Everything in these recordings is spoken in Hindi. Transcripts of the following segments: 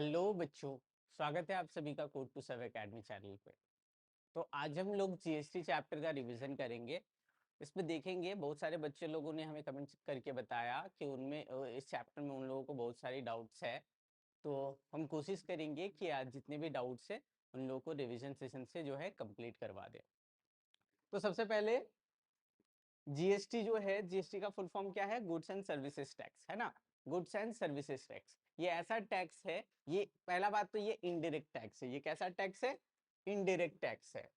हेलो बच्चों, स्वागत है आप सभी का code to serve academy channel पे। तो आज हम लोग जीएसटी चैप्टर का रिवीजन करेंगे। इसमें देखेंगे बहुत सारे बच्चे लोगों ने हमें कमेंट करके बताया कि उनमें इस चैप्टर में उन लोगों को बहुत सारी डाउट्स है। तो हम कोशिश करेंगे कि आज जितने भी डाउट्स है उन लोगों को रिवीजन सेशन से जो है कंप्लीट करवा दें। तो सबसे पहले जीएसटी जो है, जीएसटी का फुल फॉर्म क्या है? गुड्स एंड सर्विसेज टैक्स, है ना। गुड्स एंड सर्विसेज टैक्स ये ऐसा टैक्स है, ये पहला बात तो ये इनडायरेक्ट टैक्स है। ये कैसा टैक्स है? इनडायरेक्ट टैक्स है।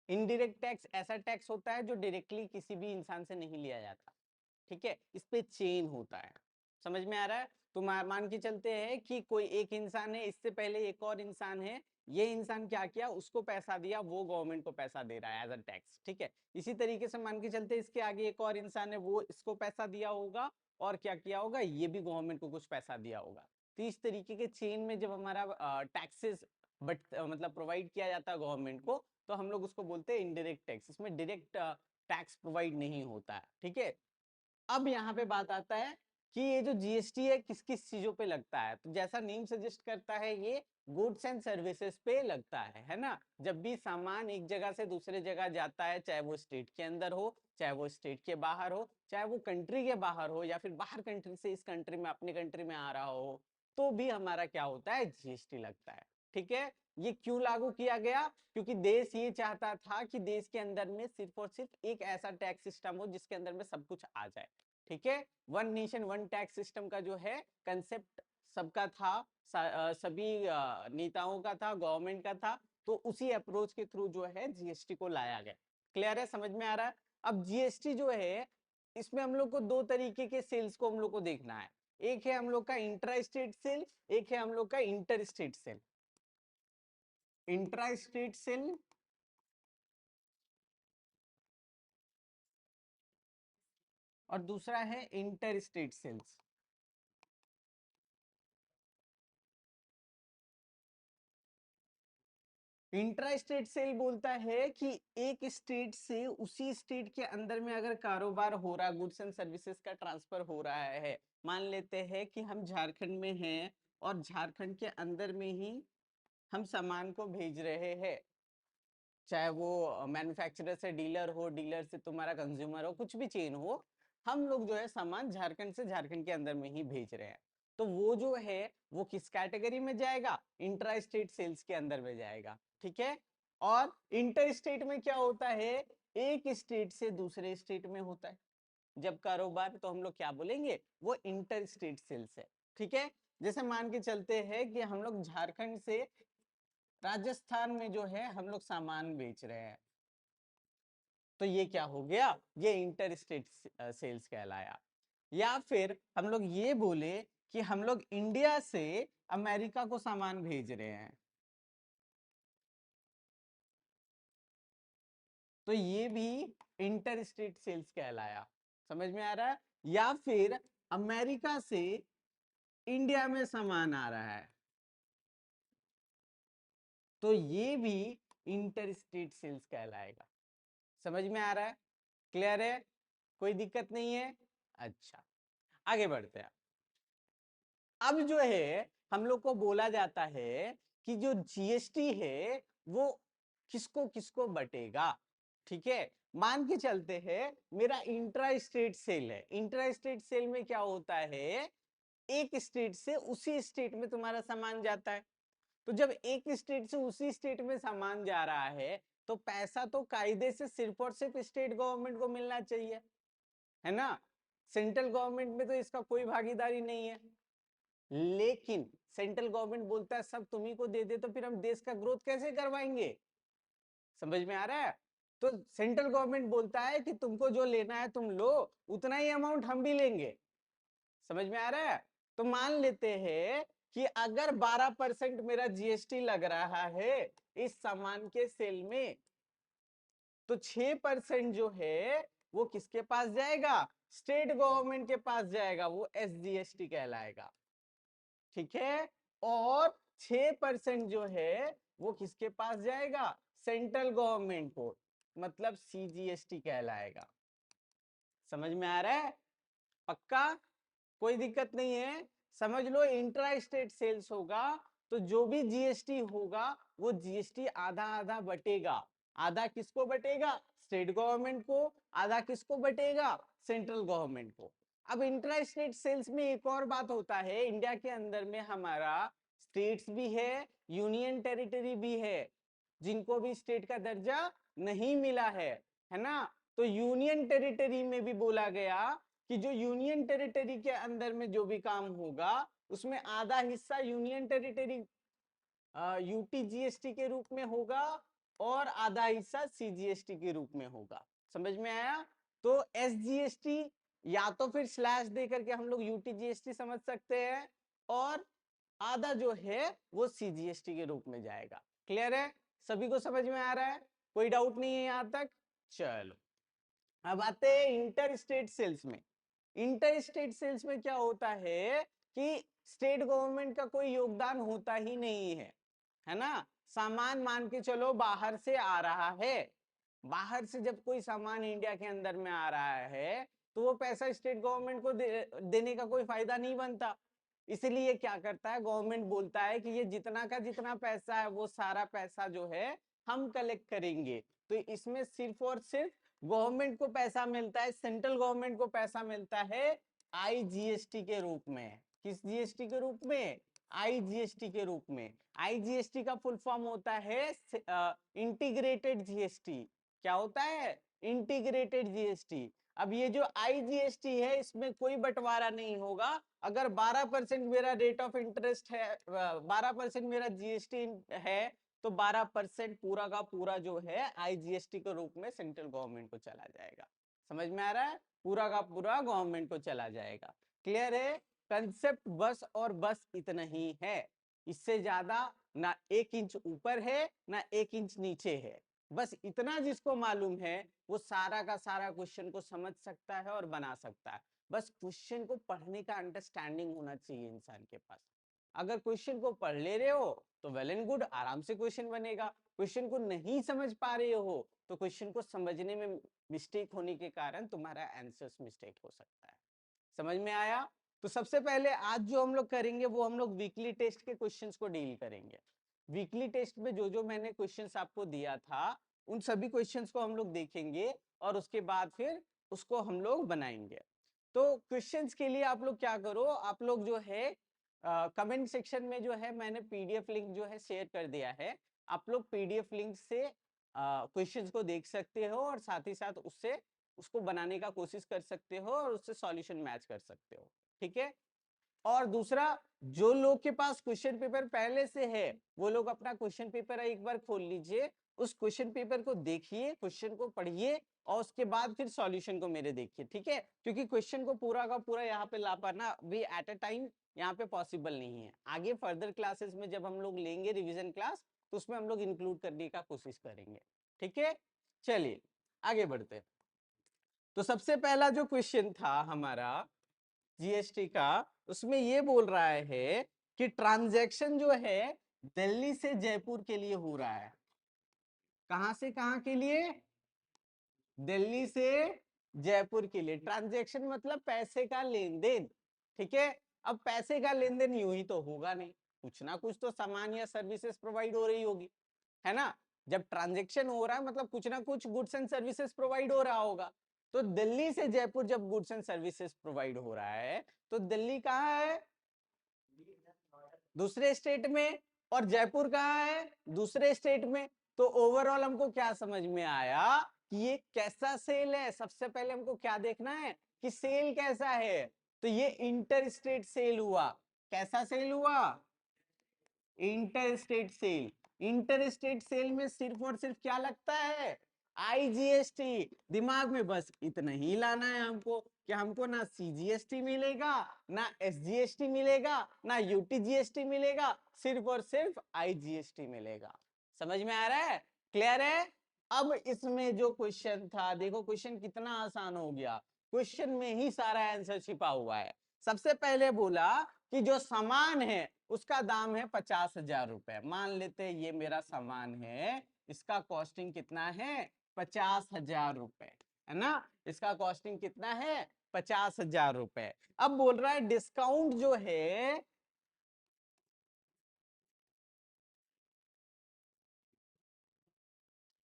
इनडायरेक्ट टैक्स ऐसा टैक्स होता है जो डायरेक्टली किसी भी इंसान से नहीं लिया जाता, ठीक है। इस पे चेन होता है, समझ में आ रहा है? तो मान के चलते हैं कि कोई एक इंसान है, इससे पहले एक और इंसान है, ये इंसान क्या किया, उसको पैसा दिया, वो गवर्नमेंट को पैसा दे रहा है एज अ टैक्स, ठीक है। इसी तरीके से मान के चलते इसके आगे एक और इंसान है, वो इसको पैसा दिया होगा और क्या किया होगा, ये भी गवर्नमेंट को कुछ पैसा दिया होगा। तो इस तरीके के चेन में जब हमारा टैक्सेस बट मतलब प्रोवाइड किया जाता है गवर्नमेंट को, तो हम लोग उसको बोलते हैं इनडायरेक्ट टैक्स। इसमें डायरेक्ट टैक्स प्रोवाइड नहीं होता है, ठीक है। अब यहाँ पे बात आता है कि ये जो जीएसटी है किस किस चीजों पे लगता है। तो जैसा नेम सजेस्ट करता है, ये गुड्स एंड सर्विसेज पे लगता है ना। जब भी सामान एक जगह से दूसरे जगह जाता है, चाहे वो स्टेट के अंदर हो, चाहे वो स्टेट के बाहर हो, चाहे वो कंट्री के बाहर हो, या फिर बाहर कंट्री से इस कंट्री में अपने कंट्री में आ रहा हो, तो भी हमारा क्या होता है, जीएसटी लगता है, ठीक है। ये क्यों लागू किया गया? क्योंकि देश ये चाहता था कि देश के अंदर में सिर्फ और सिर्फ एक ऐसा टैक्स सिस्टम हो जिसके अंदर में सब कुछ आ जाए, ठीक है। One nation one tax system का जो है कंसेप्ट सबका था, सभी नेताओं का था, गवर्नमेंट का था। तो उसी अप्रोच के थ्रू जो है जीएसटी को लाया गया। क्लियर है? समझ में आ रहा है? अब जीएसटी जो है, इसमें हम लोग को दो तरीके के सेल्स को हम लोग को देखना है। एक है हम लोग का इंट्रा स्टेट सेल, एक है हम लोग का inter state sale. Intra state sale और दूसरा है inter state sales. Intra state sale बोलता है कि एक स्टेट से उसी स्टेट के अंदर में अगर कारोबार हो रहा, गुड्स एंड सर्विसेज का ट्रांसफर हो रहा है। मान लेते हैं कि हम झारखंड में हैं और झारखंड के अंदर में ही हम सामान को भेज रहे हैं, चाहे वो मैन्युफैक्चरर से डीलर हो, डीलर से तुम्हारा कंज्यूमर हो, कुछ भी चेन हो, हम लोग जो है सामान झारखंड से झारखंड के अंदर में ही भेज रहे हैं। तो वो जो है वो किस कैटेगरी में जाएगा? इंट्रा स्टेट सेल्स के अंदर में जाएगा, ठीक है। और इंटर स्टेट में क्या होता है? एक स्टेट से दूसरे स्टेट में होता है जब कारोबार, तो हम लोग क्या बोलेंगे, वो इंटर स्टेट सेल्स है, ठीक है। जैसे मान के चलते हैं कि हम लोग झारखंड से राजस्थान में जो है हम लोग सामान बेच रहे हैं, तो ये क्या हो गया, ये इंटर स्टेट सेल्स कहलाया। या फिर हम लोग ये बोले कि हम लोग इंडिया से अमेरिका को सामान भेज रहे हैं, तो ये भी इंटर स्टेट सेल्स कहलाया। समझ में आ रहा है? या फिर अमेरिका से इंडिया में सामान आ रहा है, तो ये भी इंटर स्टेट सेल्स कहलाएगा। समझ में आ रहा है? क्लियर है? कोई दिक्कत नहीं है? अच्छा, आगे बढ़ते हैं। अब जो है हम लोग को बोला जाता है कि जो जीएसटी है वो किसको किसको बटेगा, ठीक है। मान के चलते हैं मेरा इंट्रा स्टेट सेल है। इंट्रा स्टेट सेल में क्या होता है, एक स्टेट से उसी स्टेट में तुम्हारा सामान जाता है। तो जब एक स्टेट से उसी स्टेट में सामान जा रहा है, तो पैसा तो कायदे से सिर्फ और सिर्फ स्टेट गवर्नमेंट को मिलना चाहिए, है ना। सेंट्रल गवर्नमेंट में तो इसका कोई भागीदारी नहीं है। लेकिन सेंट्रल गवर्नमेंट बोलता है सब तुम्ही को दे दे, तो फिर हम देश का ग्रोथ कैसे करवाएंगे? समझ में आ रहा है? तो सेंट्रल गवर्नमेंट बोलता है कि तुमको जो लेना है तुम लो, उतना ही अमाउंट हम भी लेंगे। समझ में आ रहा है? तो मान लेते हैं कि अगर 12% मेरा जीएसटी लग रहा है इस सामान के सेल में, तो 6% जो है वो किसके पास जाएगा? स्टेट गवर्नमेंट के पास जाएगा, वो एसजीएसटी कहलाएगा, ठीक है। और 6% जो है वो किसके पास जाएगा? सेंट्रल गवर्नमेंट को, मतलब सीजीएसटी कहलाएगा। समझ में आ रहा है? पक्का, कोई दिक्कत नहीं है। समझ लो इंट्रा स्टेट सेल्स होगा तो जो भी जीएसटी होगा वो जीएसटी आधा आधा बटेगा। आधा किसको बटेगा? स्टेट गवर्नमेंट को। आधा किसको बटेगा? सेंट्रल गवर्नमेंट को। अब इंट्रा स्टेट सेल्स में एक और बात होता है, इंडिया के अंदर में हमारा स्टेट्स भी है, यूनियन टेरिटरी भी है, जिनको भी स्टेट का दर्जा नहीं मिला है ना। तो यूनियन टेरिटरी में भी बोला गया कि जो यूनियन टेरिटरी के अंदर में जो भी काम होगा उसमें आधा हिस्सा यूनियन टेरिटरी यूटी जीएसटी के रूप में होगा और आधा हिस्सा सीजीएसटी के रूप में होगा। समझ में आया? तो एसजीएसटी या तो फिर स्लैश दे करके हम लोग यूटी जीएसटी समझ सकते हैं और आधा जो है वो सीजीएसटी के रूप में जाएगा। क्लियर है? सभी को समझ में आ रहा है? कोई डाउट नहीं है यहां तक? चलो अब आते हैं इंटर स्टेट सेल्स में। इंटर स्टेट सेल्स में क्या होता है कि स्टेट गवर्नमेंट का कोई योगदान होता ही नहीं है ना। सामान मान के चलो बाहर से आ रहा है, बाहर से जब कोई सामान इंडिया के अंदर में आ रहा है तो वो पैसा स्टेट गवर्नमेंट को देने का कोई फायदा नहीं बनता। इसलिए क्या करता है गवर्नमेंट, बोलता है कि ये जितना का जितना पैसा है वो सारा पैसा जो है हम कलेक्ट करेंगे। तो इसमें सिर्फ और सिर्फ गवर्नमेंट को पैसा मिलता है, सेंट्रल गवर्नमेंट को पैसा मिलता है आईजीएसटी के रूप में। किस जीएसटी के रूप में? आईजीएसटी के रूप में। आईजीएसटी का फुल फॉर्म होता है इंटीग्रेटेड जीएसटी। क्या होता है? Integrated GST. अब ये जो आईजीएसटी है इसमें कोई बंटवारा नहीं होगा। अगर 12% मेरा रेट ऑफ इंटरेस्ट है, 12% मेरा जीएसटी है, तो 12% पूरा का पूरा जो है आईजीएसटी के रूप में सेंट्रल गवर्नमेंट को चला जाएगा। समझ में आ रहा है? पूरा का पूरा गवर्नमेंट को चला जाएगा। क्लियर है? कंसेप्ट बस और बस इतना ही है, इससे ज्यादा ना 1 इंच ऊपर है ना 1 इंच नीचे है। बस इतना जिसको मालूम है वो सारा का सारा क्वेश्चन को समझ सकता है और बना सकता है। बस क्वेश्चन को पढ़ने का अंडरस्टैंडिंग होना चाहिए इंसान के पास। अगर क्वेश्चन को पढ़ ले रहे हो तो वेल एंड गुड, आराम से क्वेश्चन बनेगा। क्वेश्चन को नहीं समझ पा रहे हो तो क्वेश्चन को समझने में मिस्टेक होने के कारण तुम्हारा आंसर्स मिस्टेक हो सकता है। समझ में आया? तो सबसे पहले आज जो हम लोग करेंगे वो हम लोग वीकली टेस्ट के क्वेश्चंस को डील करेंगे। वीकली टेस्ट में जो जो मैंने क्वेश्चंस आपको दिया था उन सभी क्वेश्चंस को हम लोग देखेंगे और उसके बाद फिर उसको हम लोग बनाएंगे। तो क्वेश्चंस के लिए आप लोग क्या करो, आप लोग जो है कमेंट सेक्शन में जो है मैंने पीडीएफ लिंक जो है शेयर कर दिया है। आप लोग पीडीएफ लिंक से क्वेश्चंस को देख सकते हो और साथ ही साथ उससे उसको बनाने का कोशिश कर सकते हो और उससे सॉल्यूशन मैच कर सकते हो। ठीक है? और दूसरा, जो लोग के पास क्वेश्चन पेपर पहले से है वो लोग अपना क्वेश्चन पेपर एक बार खोल लीजिए, उस क्वेश्चन पेपर को देखिए, क्वेश्चन को पढ़िए और उसके बाद फिर सॉल्यूशन को मेरे देखिए। ठीक है? क्योंकि क्वेश्चन को पूरा का पूरा यहाँ पे ला पाना भी एट अ टाइम यहाँ पे पॉसिबल नहीं है। आगे फर्दर क्लासेस में जब हम लोग लेंगे रिविजन क्लास तो उसमें हम लोग इंक्लूड करने का कोशिश करेंगे। ठीक है? चलिए आगे बढ़ते हैं। तो सबसे पहला जो क्वेश्चन था हमारा जीएसटी का, उसमें ये बोल रहा है कि ट्रांजैक्शन जो है दिल्ली से जयपुर के लिए हो रहा है। कहां से कहां के लिए? दिल्ली से जयपुर के लिए। ट्रांजैक्शन मतलब पैसे का लेन देन। ठीक है? अब पैसे का लेन देन यूं ही तो होगा नहीं, कुछ ना कुछ तो सामान या सर्विसेज प्रोवाइड हो रही होगी, है ना। जब ट्रांजैक्शन हो रहा है मतलब कुछ ना कुछ गुड्स एंड सर्विसेज प्रोवाइड हो रहा होगा। तो दिल्ली से जयपुर जब गुड्स एंड सर्विसेज प्रोवाइड हो रहा है तो दिल्ली कहाँ है? दूसरे स्टेट में। और जयपुर कहाँ है? दूसरे स्टेट में। तो ओवरऑल हमको क्या समझ में आया कि ये कैसा सेल है। सबसे पहले हमको क्या देखना है कि सेल कैसा है। तो ये इंटर स्टेट सेल हुआ। कैसा सेल हुआ? Inter state sale. Inter state sale में सिर्फ और सिर्फ क्या लगता है? आईजीएसटी। दिमाग में बस इतना ही लाना है हमको कि हमको ना सीजीएसटी मिलेगा ना एसजीएसटी मिलेगा ना यूटीजीएसटी मिलेगा, सिर्फ और सिर्फ आईजीएसटी मिलेगा। समझ में आ रहा है? क्लियर है? अब इसमें जो क्वेश्चन था देखो, क्वेश्चन कितना आसान हो गया, क्वेश्चन में ही सारा आंसर छिपा हुआ है। सबसे पहले बोला कि जो सामान है उसका दाम है 50,000 रुपए। मान लेते हैं ये मेरा सामान है, इसका कॉस्टिंग कितना है? 50,000 रुपए। है ना। इसका कॉस्टिंग कितना है, 50,000 रुपए। अब बोल रहा है डिस्काउंट जो है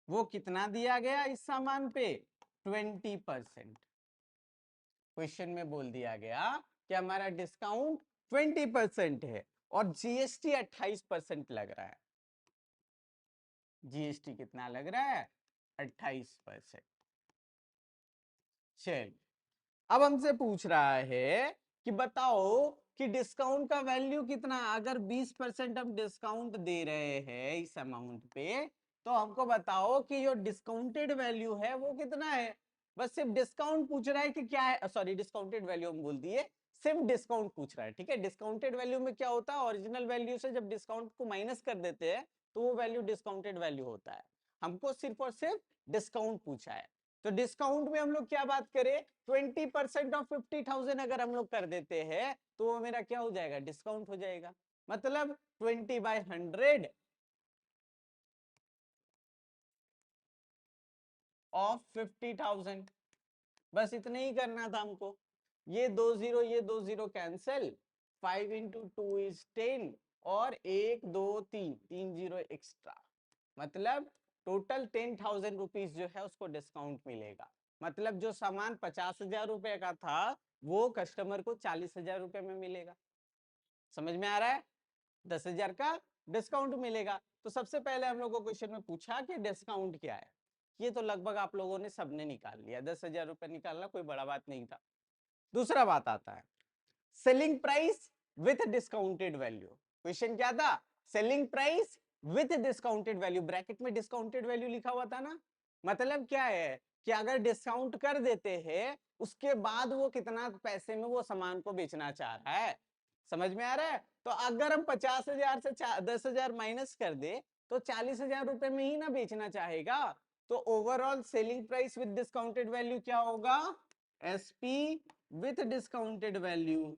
वो कितना दिया गया इस सामान पे, 20%। क्वेश्चन में बोल दिया गया कि हमारा डिस्काउंट 20% है और जीएसटी 28% लग रहा है। जीएसटी कितना लग रहा है, 28%। चल, अब हमसे पूछ रहा है कि बताओ कि डिस्काउंट का वैल्यू कितना, अगर 20% हम डिस्काउंट दे रहे हैं इस अमाउंट पे, तो हमको बताओ कि जो डिस्काउंटेड वैल्यू है वो कितना है। बस सिर्फ डिस्काउंट पूछ रहा है कि क्या है, सॉरी डिस्काउंटेड वैल्यू हम बोल दिए, सिर्फ डिस्काउंट पूछ रहा है। ठीक है, डिस्काउंटेड वैल्यू में क्या होता है, ओरिजिनल वैल्यू से जब डिस्काउंट को माइनस कर देते हैं तो वो वैल्यू डिस्काउंटेड वैल्यू होता है। हमको सिर्फ और सिर्फ डिस्काउंट पूछा है। तो डिस्काउंट में हम लोग क्या बात करें, 20% ऑफ 50,000 अगर हम लोग कर देते हैं तो वो मेरा क्या हो जाएगा, डिस्काउंट हो जाएगा। मतलब 20/100 ऑफ 50,000। बस इतना ही करना था हमको। ये 2 0 ये 2 0 कैंसिल, 5 × 2 = 10 और 1 2 3 एक्स्ट्रा, मतलब टोटल 10,000 रुपीज जो है उसको डिस्काउंट मिलेगा। मतलब जो सामान 50,000 रुपए का था वो कस्टमर को 40,000 रुपए में मिलेगा। समझ में आ रहा है, 10,000 का डिस्काउंट मिलेगा। तो सबसे पहले हम लोग को क्वेश्चन में पूछा कि डिस्काउंट क्या है। ये तो लगभग आप लोगों ने सबने निकाल लिया, 10,000 रुपए निकालना कोई बड़ा बात नहीं था। दूसरा बात आता है selling price with discounted value. Question क्या था, selling price with discounted value, bracket में डिस्काउंटेड वैल्यू लिखा हुआ था ना। मतलब क्या है कि अगर डिस्काउंट कर देते हैं उसके बाद वो कितना पैसे में वो सामान को बेचना चाह रहा है। समझ में आ रहा है। तो अगर हम 50,000 से 10,000 माइनस कर दे तो 40,000 रुपए में ही ना बेचना चाहेगा। तो overall selling price with discounted value क्या होगा, एसपी विथ डिस्काउंटेड वैल्यू।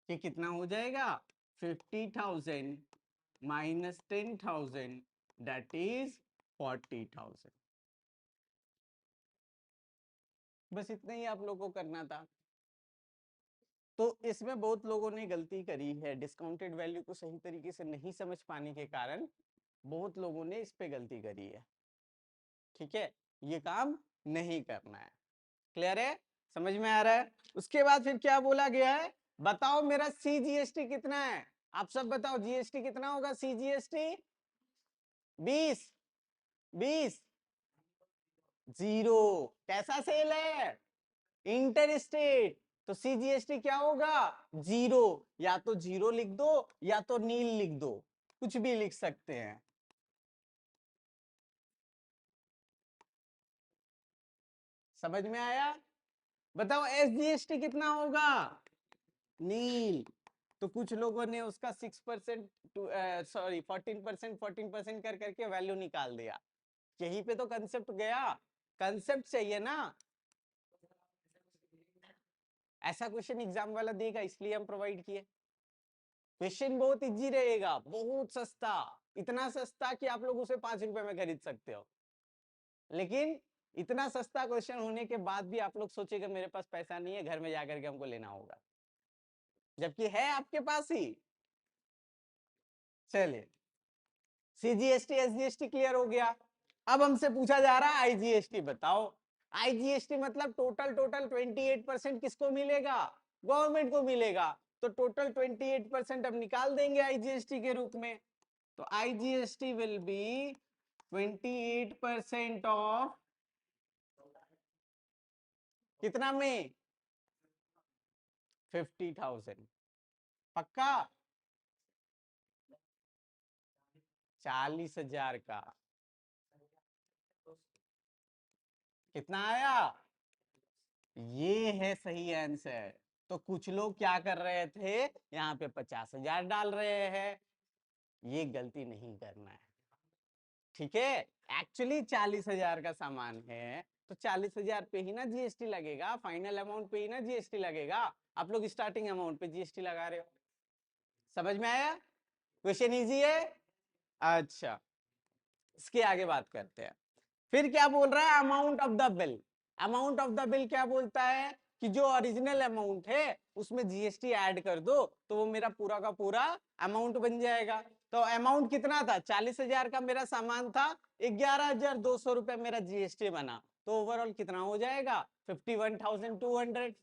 कि कितना हो जाएगा, 50,000 माइनस 10,000 दैट इज 40,000। बस इतना ही आप लोगों को करना था। तो इसमें बहुत लोगों ने गलती करी है, डिस्काउंटेड वैल्यू को सही तरीके से नहीं समझ पाने के कारण बहुत लोगों ने इस पे गलती करी है। ठीक है, ये काम नहीं करना है। क्लियर है, समझ में आ रहा है। उसके बाद फिर क्या बोला गया है, बताओ मेरा सीजीएसटी कितना है। आप सब बताओ जीएसटी कितना होगा, सीजीएसटी 20 20 0। कैसा सेल है, इंटर स्टेट, तो सीजीएसटी क्या होगा, 0। या तो 0 लिख दो या तो नील लिख दो, कुछ भी लिख सकते हैं। समझ में आया। बताओ एसजीएसटी कितना होगा, नील। तो कुछ लोगों ने उसका 6% सॉरी 14% कर करके वैल्यू निकाल दिया। यहीं पे तो कंसेप्ट गया, कंसेप्ट चाहिए ना। ऐसा क्वेश्चन एग्जाम वाला देगा इसलिए हम प्रोवाइड किए। क्वेश्चन बहुत इजी रहेगा, बहुत सस्ता, इतना सस्ता कि आप लोग उसे 5 रुपए में खरीद सकते हो। लेकिन इतना सस्ता क्वेश्चन होने के बाद भी आप लोग सोचेगा मेरे पास पैसा नहीं है, घर में जाकर के हमको लेना होगा, जबकि है आपके पास ही। चलिए, सीजीएसटी एसजीएसटी क्लियर हो गया। अब हमसे पूछा जा रहा है आईजीएसटी बताओ। आईजीएसटी मतलब टोटल टोटल 28% किसको मिलेगा, गवर्नमेंट को मिलेगा। तो टोटल 28% अब निकाल देंगे आईजीएसटी के रूप में। तो आईजीएसटी विल बी 28% ऑफ कितना में, 50,000। पक्का, 40,000 का कितना आया, ये है सही आंसर। तो कुछ लोग क्या कर रहे थे, यहाँ पे 50,000 डाल रहे हैं, ये गलती नहीं करना है। ठीक है, एक्चुअली 40,000 का सामान है तो 40,000 पे ही ना जीएसटी लगेगा, फाइनल अमाउंट पे ही ना जीएसटी लगेगा। आप लोग स्टार्टिंग अमाउंट पे जीएसटी लगा रहे हो। समझ में आया? क्वेश्चन इजी है। अच्छा, इसके आगे बात करते हैं। फिर क्या बोल रहा है, amount of the bill. Amount of the bill क्या बोलता है कि जो ओरिजिनल अमाउंट है उसमें जीएसटी ऐड कर दो तो वो मेरा पूरा का पूरा अमाउंट बन जाएगा। तो अमाउंट कितना था, 40,000 का मेरा सामान था, 11,200 रुपए मेरा जीएसटी बना, तो ओवरऑल कितना हो जाएगा, 51,200,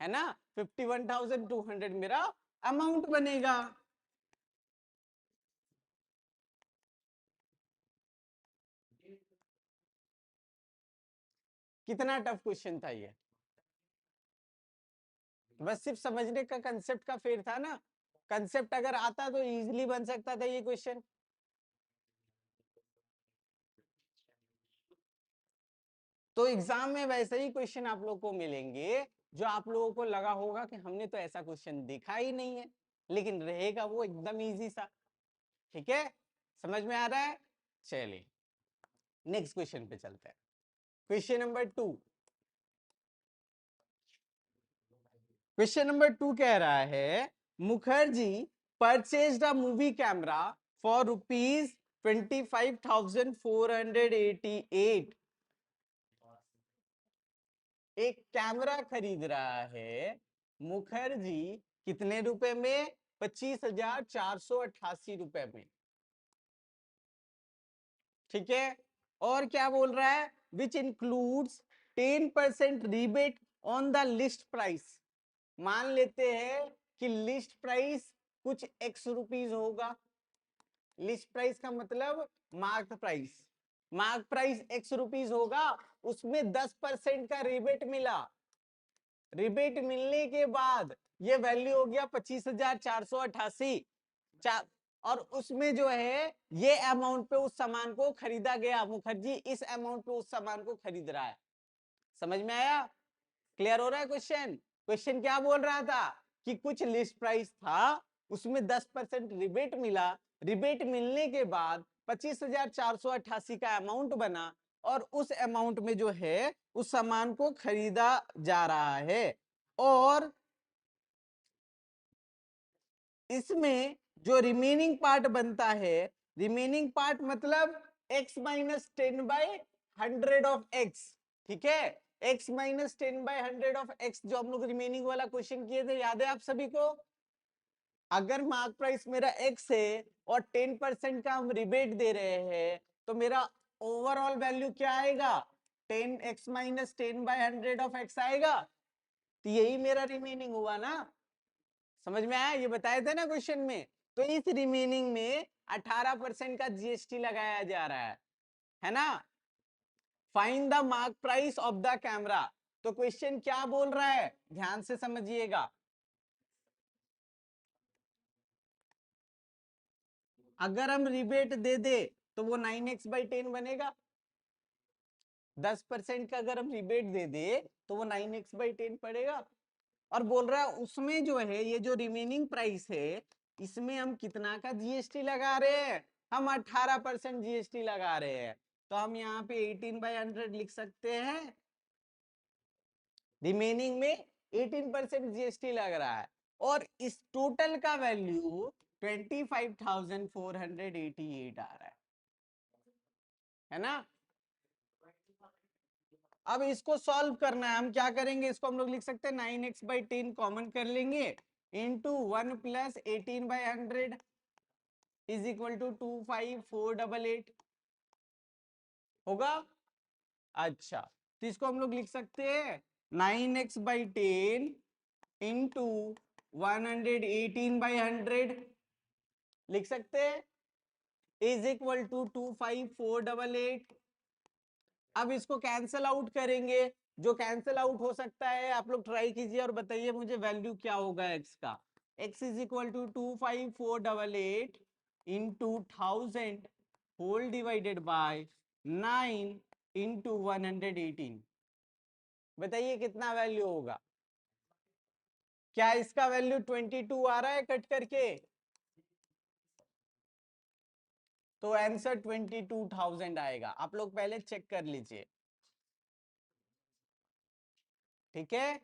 है ना। 51,200 मेरा अमाउंट बनेगा। कितना टफ क्वेश्चन था ये, बस सिर्फ समझने का कंसेप्ट का फेर था ना। कंसेप्ट अगर आता तो इजीली बन सकता था ये क्वेश्चन। तो एग्जाम में वैसे ही क्वेश्चन आप लोग को मिलेंगे जो आप लोगों को लगा होगा कि हमने तो ऐसा क्वेश्चन देखा ही नहीं है, लेकिन रहेगा वो एकदम इजी सा। ठीक है, समझ में आ रहा है? चलिए नेक्स्ट क्वेश्चन पे चलते हैं। Question number 2। क्वेश्चन नंबर 2 कह रहा है, Mukherjee purchased a movie camera for ₹25,488। एक कैमरा खरीद रहा है मुखर्जी, कितने रुपए में, 25,488 रुपए में। ठीक है, और क्या बोल रहा है, which includes 10% rebate on the list price. मान लेते हैं कि लिस्ट प्राइस कुछ एक्स रुपीज होगा। लिस्ट प्राइस का मतलब mark price. Mark price x rupees होगा, उसमें 10% का रिबेट मिला। रिबेट मिलने के बाद ये वैल्यू हो गया 25,488। और उसमें जो है ये अमाउंट पे उस सामान को खरीदा गया, मुखर्जी इस अमाउंट पे उस सामान को खरीद रहा है। समझ में आया? क्लियर हो रहा है क्वेश्चन? क्वेश्चन क्या बोल रहा था कि कुछ लिस्ट प्राइस था, उसमें 10% रिबेट मिला, रिबेट मिलने के बाद 25,488 का अमाउंट बना, और उस अमाउंट में जो है उस सामान को खरीदा जा रहा है। और इसमें जो रिमेनिंग पार्ट बनता है, रिमेनिंग पार्ट मतलब x-10/100 ऑफ x। ठीक है, x-10/100 ऑफ x जो हम लोग रिमेनिंग वाला क्वेश्चन किए थे, याद है आप सभी को? अगर मार्क प्राइस मेरा x है और 10% का हम रिबेट दे रहे हैं, तो मेरा ओवरऑल वैल्यू क्या आएगा, 10x-10/100 ऑफ x आएगा। तो यही मेरा रिमेनिंग हुआ ना। समझ में आया? ये बताए थे ना क्वेश्चन में। तो इस रिमेनिंग में 18% का जीएसटी लगाया जा रहा है ना। Find the mark price of the camera. तो क्वेश्चन क्या बोल रहा है, ध्यान से समझिएगा। अगर हम रिबेट दे दे तो वो 9x/10 बनेगा। 10% का अगर हम रिबेट दे दे तो वो 9x/10 पड़ेगा। और बोल रहा है उसमें जो है ये जो रिमेनिंग प्राइस है, इसमें हम कितना का जीएसटी लगा रहे हैं, हम 18% जीएसटी लगा रहे हैं। तो हम यहाँ पे 18/100 लिख सकते हैं। रिमेनिंग में 18% जीएसटी लग रहा है, और इस टोटल का वैल्यू 25,488 आ रहा है ना। अब इसको सॉल्व करना है, हम क्या करेंगे, इसको हम लोग लिख सकते हैं 9x/10 कॉमन कर लेंगे, इंटू 1 + 18/100 इज इक्वल टू 25,488 होगा। अच्छा, तो इसको हम लोग लिख सकते हैं 9x/10 इंटू 118/100 लिख सकते हैं, इज इक्वल टू 25,488। अब इसको कैंसल आउट करेंगे, जो कैंसल आउट हो सकता है आप लोग ट्राई कीजिए और बताइए मुझे वैल्यू क्या होगा x का। x is equal to 25,488 into 1000 whole divided by 9 into 118। बताइए कितना वैल्यू होगा। क्या इसका वैल्यू 22 आ रहा है कट करके? तो आंसर 22,000 आएगा। आप लोग पहले चेक कर लीजिए। ठीक है,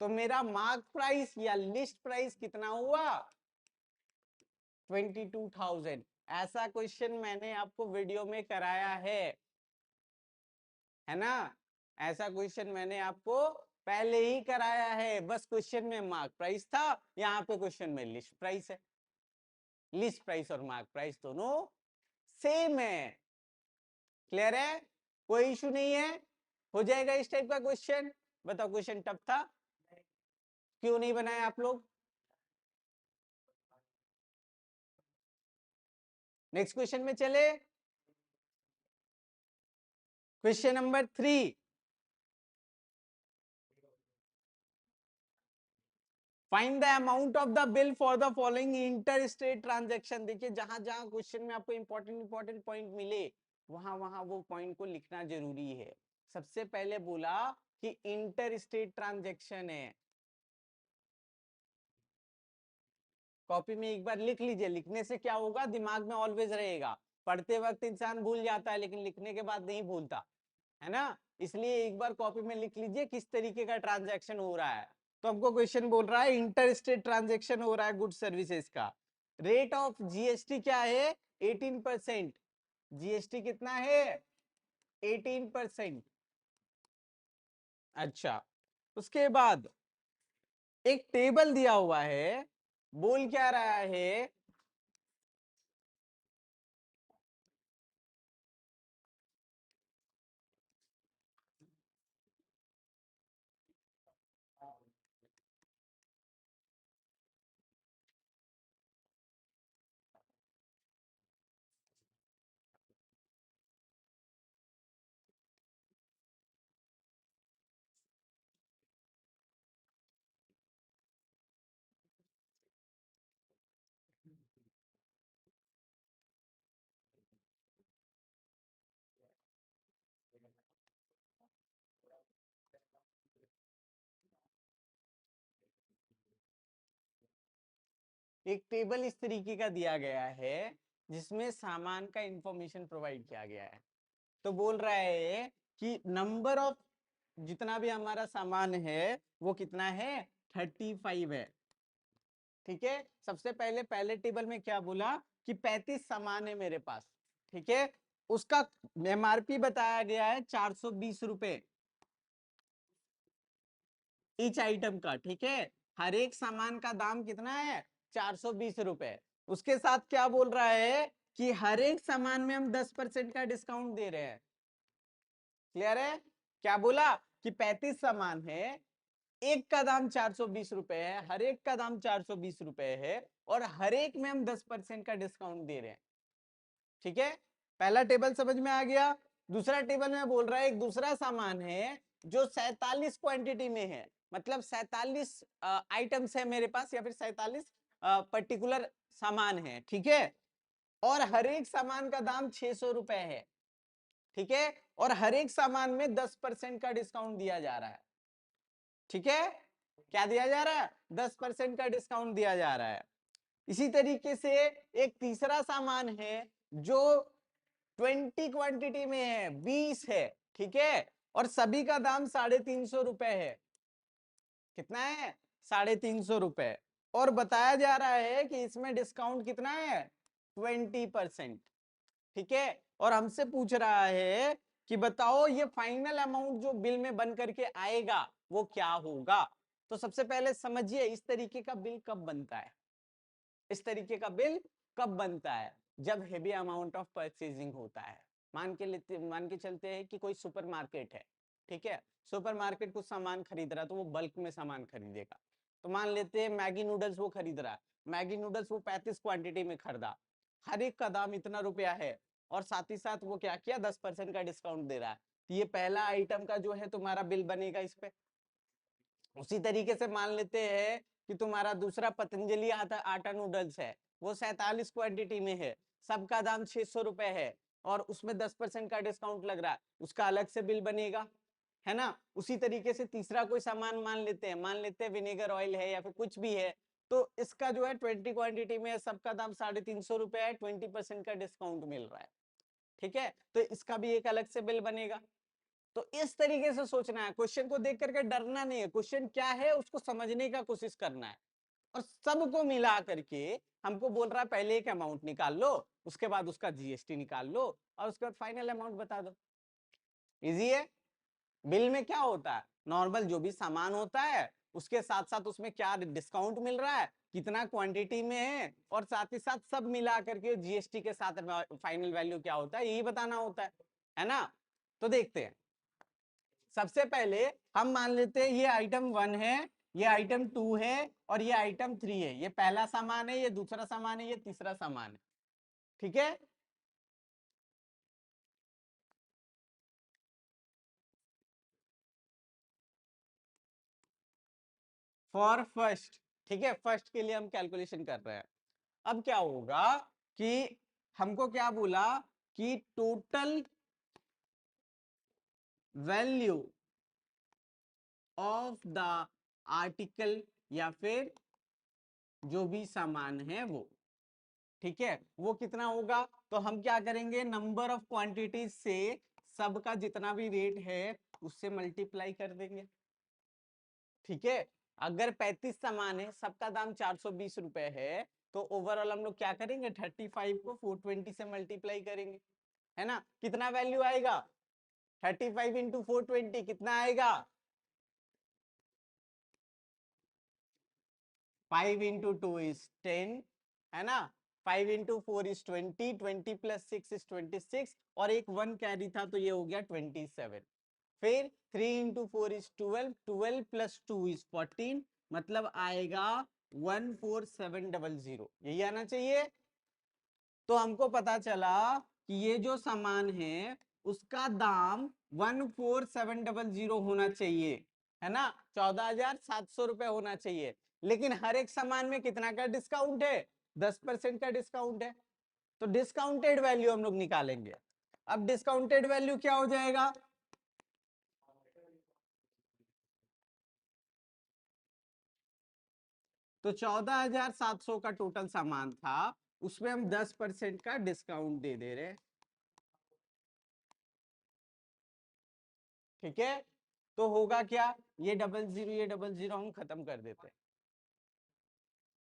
तो मेरा मार्क प्राइस या लिस्ट प्राइस कितना हुआ? 22,000। ऐसा क्वेश्चन मैंने आपको वीडियो में कराया है ना? ऐसा क्वेश्चन मैंने आपको पहले ही कराया है, बस क्वेश्चन में मार्क प्राइस था, यहाँ पे क्वेश्चन में लिस्ट प्राइस है। लिस्ट प्राइस और मार्क प्राइस दोनों सेम है। क्लियर है? कोई इशू नहीं है, हो जाएगा इस टाइप का क्वेश्चन। बताओ क्वेश्चन टफ था? क्यों नहीं बनाया आप लोग? नेक्स्ट क्वेश्चन में चले। Question number 3, find the amount of the bill for the following inter state transaction. देखिए जहां जहां क्वेश्चन में आपको इंपॉर्टेंट पॉइंट मिले वहां वहां वो पॉइंट को लिखना जरूरी है। सबसे पहले बोला कि इंटर स्टेट ट्रांजेक्शन है, कॉपी में एक बार लिख लीजिए, लिखने से क्या होगा, दिमाग में ऑलवेज रहेगा। पढ़ते वक्त इंसान भूल जाता है लेकिन लिखने के बाद नहीं भूलता, है ना? इसलिए एक बार कॉपी में लिख लीजिए किस तरीके का ट्रांजैक्शन हो रहा है। तो हमको क्वेश्चन बोल रहा है इंटर स्टेट ट्रांजैक्शन हो रहा है गुड सर्विसेज का। रेट ऑफ जीएसटी क्या है? 18%। जीएसटी कितना है? 18%। अच्छा, उसके बाद एक टेबल दिया हुआ है, बोल क्या रहा है? एक टेबल इस तरीके का दिया गया है जिसमें सामान का इंफॉर्मेशन प्रोवाइड किया गया है। तो बोल रहा है कि नंबर ऑफ, जितना भी हमारा सामान है वो कितना है? 35 है। ठीक है, सबसे पहले पहले टेबल में क्या बोला कि 35 सामान है मेरे पास। ठीक है, उसका एमआरपी बताया गया है 420 रुपए ईच आइटम का। ठीक है, हर एक सामान का दाम कितना है? 420 रुपए। उसके साथ क्या बोल रहा है कि हर एक सामान में हम 10% का डिस्काउंट दे रहे हैं। क्लियर है? क्या बोला कि 35 सामान है, एक का दाम 420 रुपए है, हर एक का दाम 420 रुपए है, और हर एक में हम 10% का डिस्काउंट दे रहे हैं। ठीक है, पहला टेबल समझ में आ गया। दूसरा टेबल में बोल रहा है एक दूसरा सामान है जो 47 क्वांटिटी में है, मतलब 47 आइटम्स है मेरे पास, या फिर 47 पर्टिकुलर सामान है। ठीक है, और हर एक सामान का दाम 600 रुपए है। ठीक है, और हर एक सामान में 10% का डिस्काउंट दिया जा रहा है। ठीक है, क्या दिया जा रहा है? 10% का डिस्काउंट दिया जा रहा है। इसी तरीके से एक तीसरा सामान है जो 20 क्वांटिटी में है, 20 है। ठीक है, और सभी का दाम 350 रुपए है। कितना है? 350 रुपए। और बताया जा रहा है कि इसमें डिस्काउंट कितना है? 20%। ठीक है, और हमसे पूछ रहा है कि बताओ ये फाइनल अमाउंट जो बिल में बन करके आएगा वो क्या होगा। तो सबसे पहले समझिए इस तरीके का बिल कब बनता है। इस तरीके का बिल कब बनता है? जब हेवी अमाउंट ऑफ परचेजिंग होता है। मान के चलते हैं कि कोई सुपरमार्केट है। ठीक है, सुपरमार्केट कुछ सामान खरीद रहा है तो वो बल्क में सामान खरीदेगा। तो मान लेते हैं मैगी नूडल्स वो खरीद रहा है, मैगी नूडल्स वो 35 क्वांटिटी में खरीदा, हर एक का दाम इतना रुपया है, और साथ ही साथ वो क्या किया, 10% का डिस्काउंट दे रहा है। तो ये पहला आइटम का जो है तुम्हारा बिल बनेगा इस पे। उसी तरीके से मान लेते हैं कि तुम्हारा दूसरा पतंजलि आटा नूडल्स है, वो 47 क्वांटिटी में है, सबका दाम 600 रुपए है, और उसमें 10% का डिस्काउंट लग रहा है, उसका अलग से बिल बनेगा, है ना? उसी तरीके से तीसरा कोई सामान मान लेते हैं विनेगर ऑयल है या फिर कुछ भी है, तो इसका जो है 20 क्वांटिटी में है, सबका दाम 350 रुपए है, 20% का डिस्काउंट मिल रहा है। ठीक है, तो इसका भी एक अलग से बिल बनेगा। तो इस तरीके से सोचना है, क्वेश्चन को देख करके डरना नहीं है, क्वेश्चन क्या है उसको समझने का कोशिश करना है। और सबको मिला करके हमको बोल रहा है पहले एक अमाउंट निकाल लो, उसके बाद उसका जीएसटी निकाल लो, और उसके बाद फाइनल अमाउंट बता दो। इजी है। बिल में क्या होता है, नॉर्मल जो भी सामान होता है उसके साथ साथ उसमें क्या डिस्काउंट मिल रहा है, कितना क्वांटिटी में है, और साथ ही साथ सब मिला करके जीएसटी के साथ फाइनल वैल्यू क्या होता है यही बताना होता है ना। तो देखते हैं, सबसे पहले हम मान लेते हैं ये आइटम 1 है, ये आइटम 2 है, और ये आइटम 3 है। ये पहला सामान है, ये दूसरा सामान है, ये तीसरा सामान है। ठीक है, फॉर फर्स्ट। ठीक है, फर्स्ट के लिए हम कैलकुलेशन कर रहे हैं। अब क्या होगा कि हमको क्या बोला कि total value of the article, या फिर जो भी सामान है वो, ठीक है, वो कितना होगा। तो हम क्या करेंगे, नंबर ऑफ क्वांटिटीज से सबका जितना भी रेट है उससे मल्टीप्लाई कर देंगे। ठीक है, अगर 35 सामान है, सबका दाम 420 रुपए है, तो ओवरऑल हम लोग क्या करेंगे, 35 को 420 से मल्टीप्लाई करेंगे, है ना। कितना वैल्यू आएगा, 35 इंटू 420 कितना आएगा, 5 इंटू 2 इज 10, है ना। 5 इंटू 4 इज 20, 20 प्लस 6 इज 26, और एक 1 कैरी था तो ये हो गया 27। फिर 3 इंटू 4 इज 12, 12 प्लस 2 इज 14, मतलब आएगा 14700, यही आना चाहिए। तो हमको पता चला कि ये जो सामान है उसका दाम 14700 होना चाहिए, है ना, 14,700 रुपए होना चाहिए। लेकिन हर एक सामान में कितना का डिस्काउंट है, 10% का डिस्काउंट है। तो डिस्काउंटेड वैल्यू हम लोग निकालेंगे। अब डिस्काउंटेड वैल्यू क्या हो जाएगा, तो 14,700 का टोटल सामान था, उसमें हम 10% का डिस्काउंट दे दे रहे हैं। ठीक है, तो होगा क्या, ये डबल जीरो ये डबल जीरो हम खत्म कर देते हैं।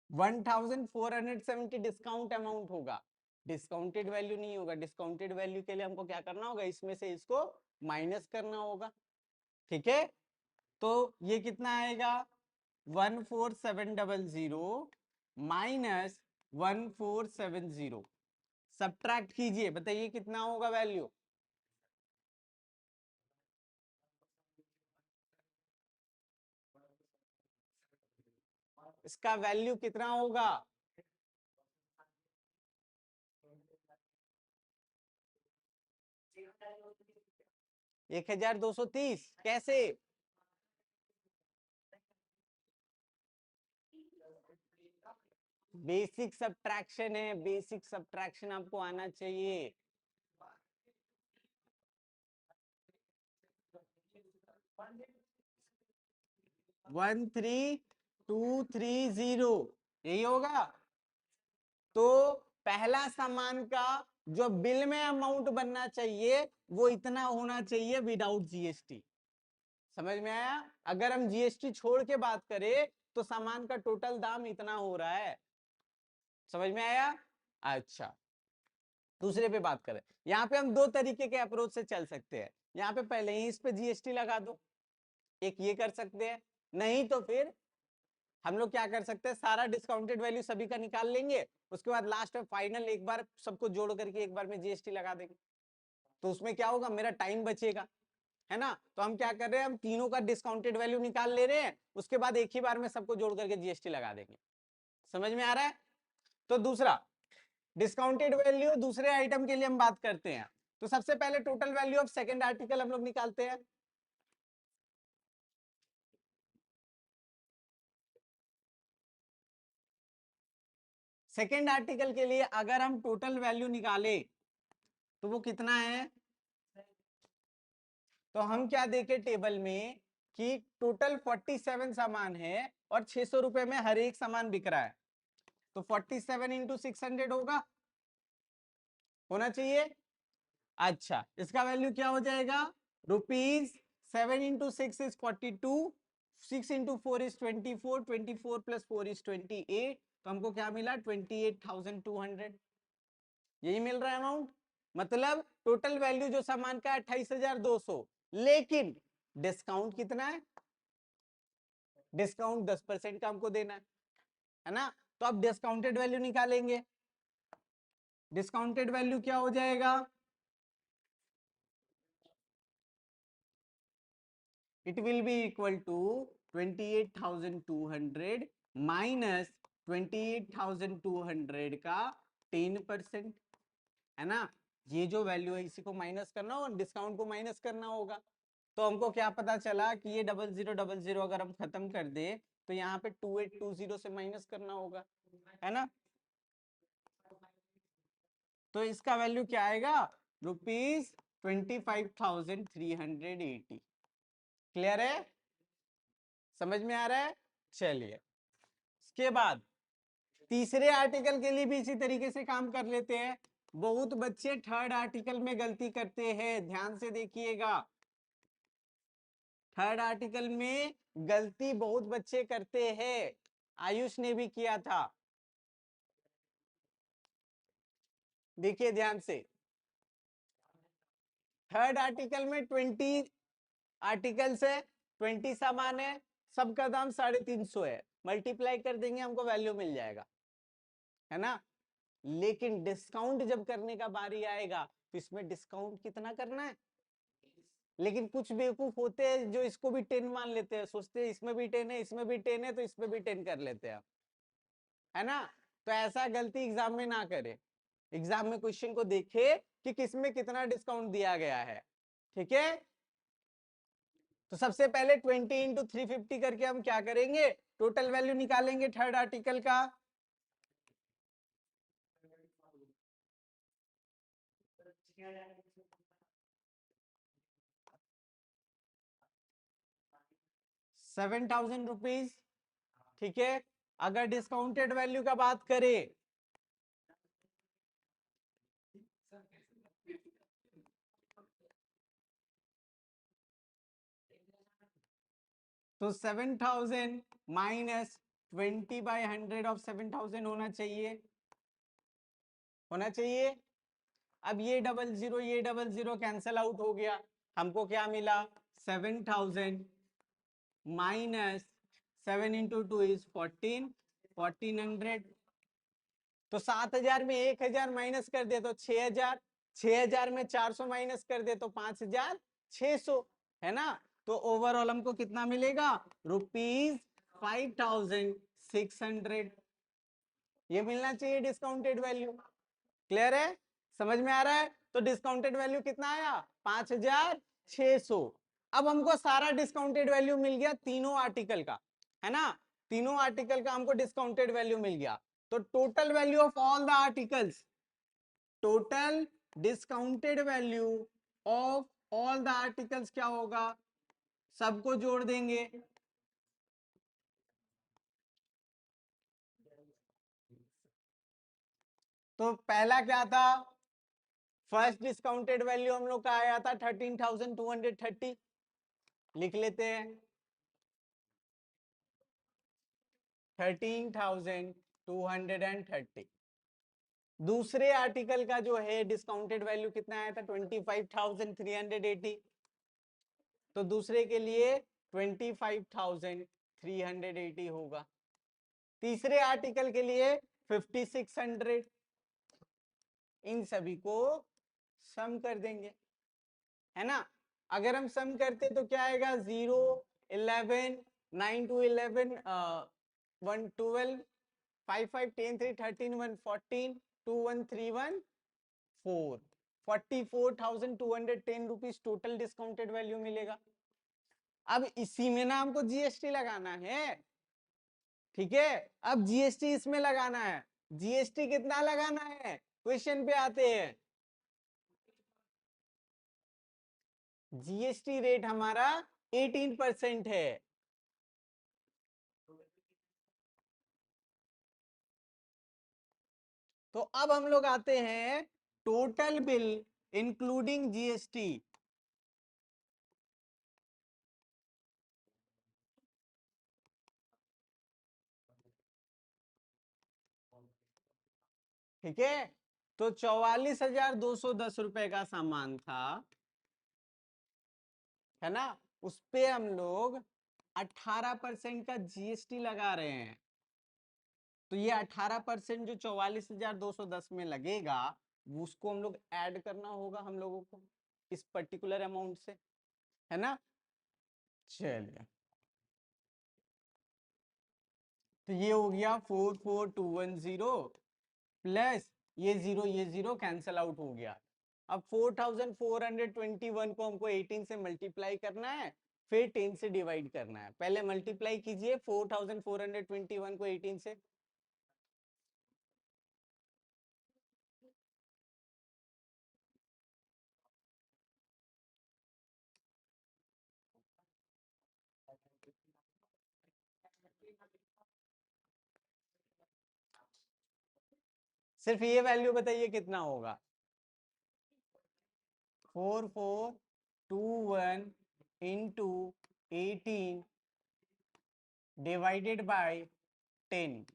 1470 डिस्काउंट अमाउंट होगा, डिस्काउंटेड वैल्यू नहीं होगा। डिस्काउंटेड वैल्यू के लिए हमको क्या करना होगा, इसमें से इसको माइनस करना होगा। ठीक है, तो ये कितना आएगा, 14700 माइनस 1470, सब्ट्रैक्ट कीजिए, बताइए कितना होगा वैल्यू। इसका वैल्यू कितना होगा, 1230। कैसे, बेसिक सब्ट्रैक्शन है, बेसिक सब्ट्रैक्शन आपको आना चाहिए। 13230, यही होगा। तो पहला सामान का जो बिल में अमाउंट बनना चाहिए वो इतना होना चाहिए विदाउट जीएसटी। समझ में आया, अगर हम जीएसटी छोड़ के बात करें तो सामान का टोटल दाम इतना हो रहा है। समझ में आया। अच्छा, दूसरे पे बात करें, यहाँ पे हम दो तरीके के अप्रोच से चल सकते हैं। यहाँ पे पहले ही इस पे जीएसटी लगा दो, एक ये कर सकते हैं। नहीं तो फिर हम लोग क्या कर सकते हैं, सारा डिस्काउंटेड वैल्यू सभी का निकाल लेंगे, उसके बाद लास्ट में फाइनल एक बार सबको जोड़ करके एक बार में जीएसटी लगा देंगे। तो उसमें क्या होगा, मेरा टाइम बचेगा, है ना। तो हम क्या कर रहे हैं, हम तीनों का डिस्काउंटेड वैल्यू निकाल ले रहे हैं, उसके बाद एक ही बार में सबको जोड़ करके जीएसटी लगा देंगे। समझ में आ रहा है। तो दूसरा डिस्काउंटेड वैल्यू दूसरे आइटम के लिए हम बात करते हैं। तो सबसे पहले total value of second article हम लोग निकालते हैं। सेकंड आर्टिकल के लिए अगर हम टोटल वैल्यू निकाले तो वो कितना है, तो हम क्या देखे टेबल में कि टोटल 47 सामान है और 600 रुपए में हर एक सामान बिक रहा है। तो 47 इंटू 600 होना चाहिए। अच्छा, इसका वैल्यू क्या हो जाएगा, rupees 7 into 6 is 42, 6 into 4 is 24, 24 plus 4 is 28, तो हमको क्या मिला 28,200, यही मिल रहा है अमाउंट। मतलब टोटल वैल्यू जो सामान का 28,200, लेकिन डिस्काउंट कितना है, डिस्काउंट 10% का हमको देना है ना। तो अब डिस्काउंटेड वैल्यू निकालेंगे, डिस्काउंटेड वैल्यू क्या हो जाएगा, it will be equal to 28,200 minus 28,200 का 10%, है ना। ये जो वैल्यू है इसी को माइनस करना और डिस्काउंट को माइनस करना होगा। तो हमको क्या पता चला कि ये 0000 अगर हम खत्म कर दे तो यहाँ पे 2820 से माइनस करना होगा, है ना। तो इसका वैल्यू क्या आएगा, ₹25,380। क्लियर है, समझ में आ रहा है। चलिए इसके बाद तीसरे आर्टिकल के लिए भी इसी तरीके से काम कर लेते हैं। बहुत बच्चे थर्ड आर्टिकल में गलती करते हैं, ध्यान से देखिएगा। थर्ड आर्टिकल में गलती बहुत बच्चे करते हैं, आयुष ने भी किया था। देखिए ध्यान से, थर्ड आर्टिकल में 20 आर्टिकल्स है, 20 सामान है, सबका दाम 350 है, मल्टीप्लाई कर देंगे हमको वैल्यू मिल जाएगा, है ना। लेकिन डिस्काउंट जब करने का बारी आएगा तो इसमें डिस्काउंट कितना करना है। लेकिन कुछ बेवकूफ होते हैं जो इसको भी 10 मान लेते हैं, सोचते हैं इसमें भी 10 है, इसमें भी 10 है, तो इसमें भी 10 कर लेते हैं, है ना। तो ऐसा गलती एग्जाम में ना करे, एग्जाम में क्वेश्चन को देखे कि किसमें कितना डिस्काउंट दिया गया है, ठीक है। तो सबसे पहले 20 into 350 करके हम क्या करेंगे, टोटल वैल्यू निकालेंगे थर्ड आर्टिकल का। ₹7,000, ठीक है। अगर डिस्काउंटेड वैल्यू का बात करें तो 7,000 माइनस 20/100 ऑफ 7,000 होना चाहिए, होना चाहिए। अब ये डबल जीरो कैंसल आउट हो गया, हमको क्या मिला 7,000 माइनस 7 into 2 is 14, 1400। तो 7,000 में 1,000 माइनस कर दे तो 6,000, 6,000 में 400 माइनस कर दे तो 5,600, है ना। तो ओवरऑल हमको कितना मिलेगा, ₹5,600, ये मिलना चाहिए डिस्काउंटेड वैल्यू। क्लियर है, समझ में आ रहा है। तो डिस्काउंटेड वैल्यू कितना आया, 5,600। अब हमको सारा डिस्काउंटेड वैल्यू मिल गया तीनों आर्टिकल का, है ना। तीनों आर्टिकल का हमको डिस्काउंटेड वैल्यू मिल गया। तो total value of all the articles, total discounted value of all the articles क्या होगा, सबको जोड़ देंगे। तो पहला क्या था, फर्स्ट डिस्काउंटेड वैल्यू हम लोग का आया था 13,230, लिख लेते हैं 13,230। दूसरे आर्टिकल का जो है डिस्काउंटेड वैल्यू कितना आया था 25,380, तो दूसरे के लिए 25,380 होगा। तीसरे आर्टिकल के लिए 5,600, इन सभी को सम कर देंगे, है ना। अगर हम सम करते तो क्या आएगा, 0, 11, 9 to 11, 1, 12, 5, 5, 10, 3, 13, 1, 14, 2, 1, 3, 1, 4, 44,210 rupees total discounted value मिलेगा। अब इसी में ना हमको जीएसटी लगाना है, ठीक है। अब जीएसटी इसमें लगाना है, जीएसटी कितना लगाना है, क्वेश्चन पे आते हैं। जीएसटी रेट हमारा 18% है। तो अब हम लोग आते हैं टोटल बिल इंक्लूडिंग जीएसटी। ठीक है, तो 44,210 रुपए का सामान था, है ना, उस पे हम लोग 18% का जीएसटी लगा रहे हैं। तो ये 18% जो 44,210 में लगेगा, उसको हम लोग ऐड करना होगा हम लोगों को इस पर्टिकुलर अमाउंट से, है ना। चलिए, तो ये हो गया 44,210 प्लस ये जीरो कैंसल आउट हो गया। अब 4,421 को हमको 18 से मल्टीप्लाई करना है, फिर 10 से डिवाइड करना है। पहले मल्टीप्लाई कीजिए 4,421 को 18 से। सिर्फ ये वैल्यू बताइए कितना होगा। 4,421 इंटू 18 डिवाइडेड बाय 10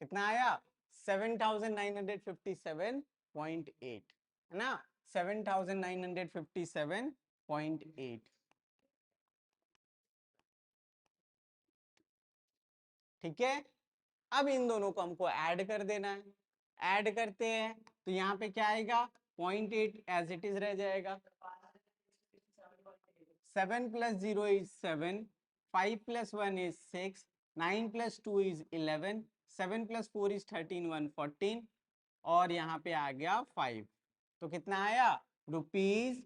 कितना आया, 7,957.8, है ना, 7,957.8। ठीक है, अब इन दोनों को हमको ऐड कर देना है। ऐड करते हैं तो यहाँ पे क्या आएगा, 0.8 एज इट इज रह जाएगा। 7 plus 0 is 7, 5 plus 1 is 6, 9 plus 2 is 11, 7 plus 4 is 13, 114, और यहाँ पे आ गया 5। तो कितना आया, रुपीज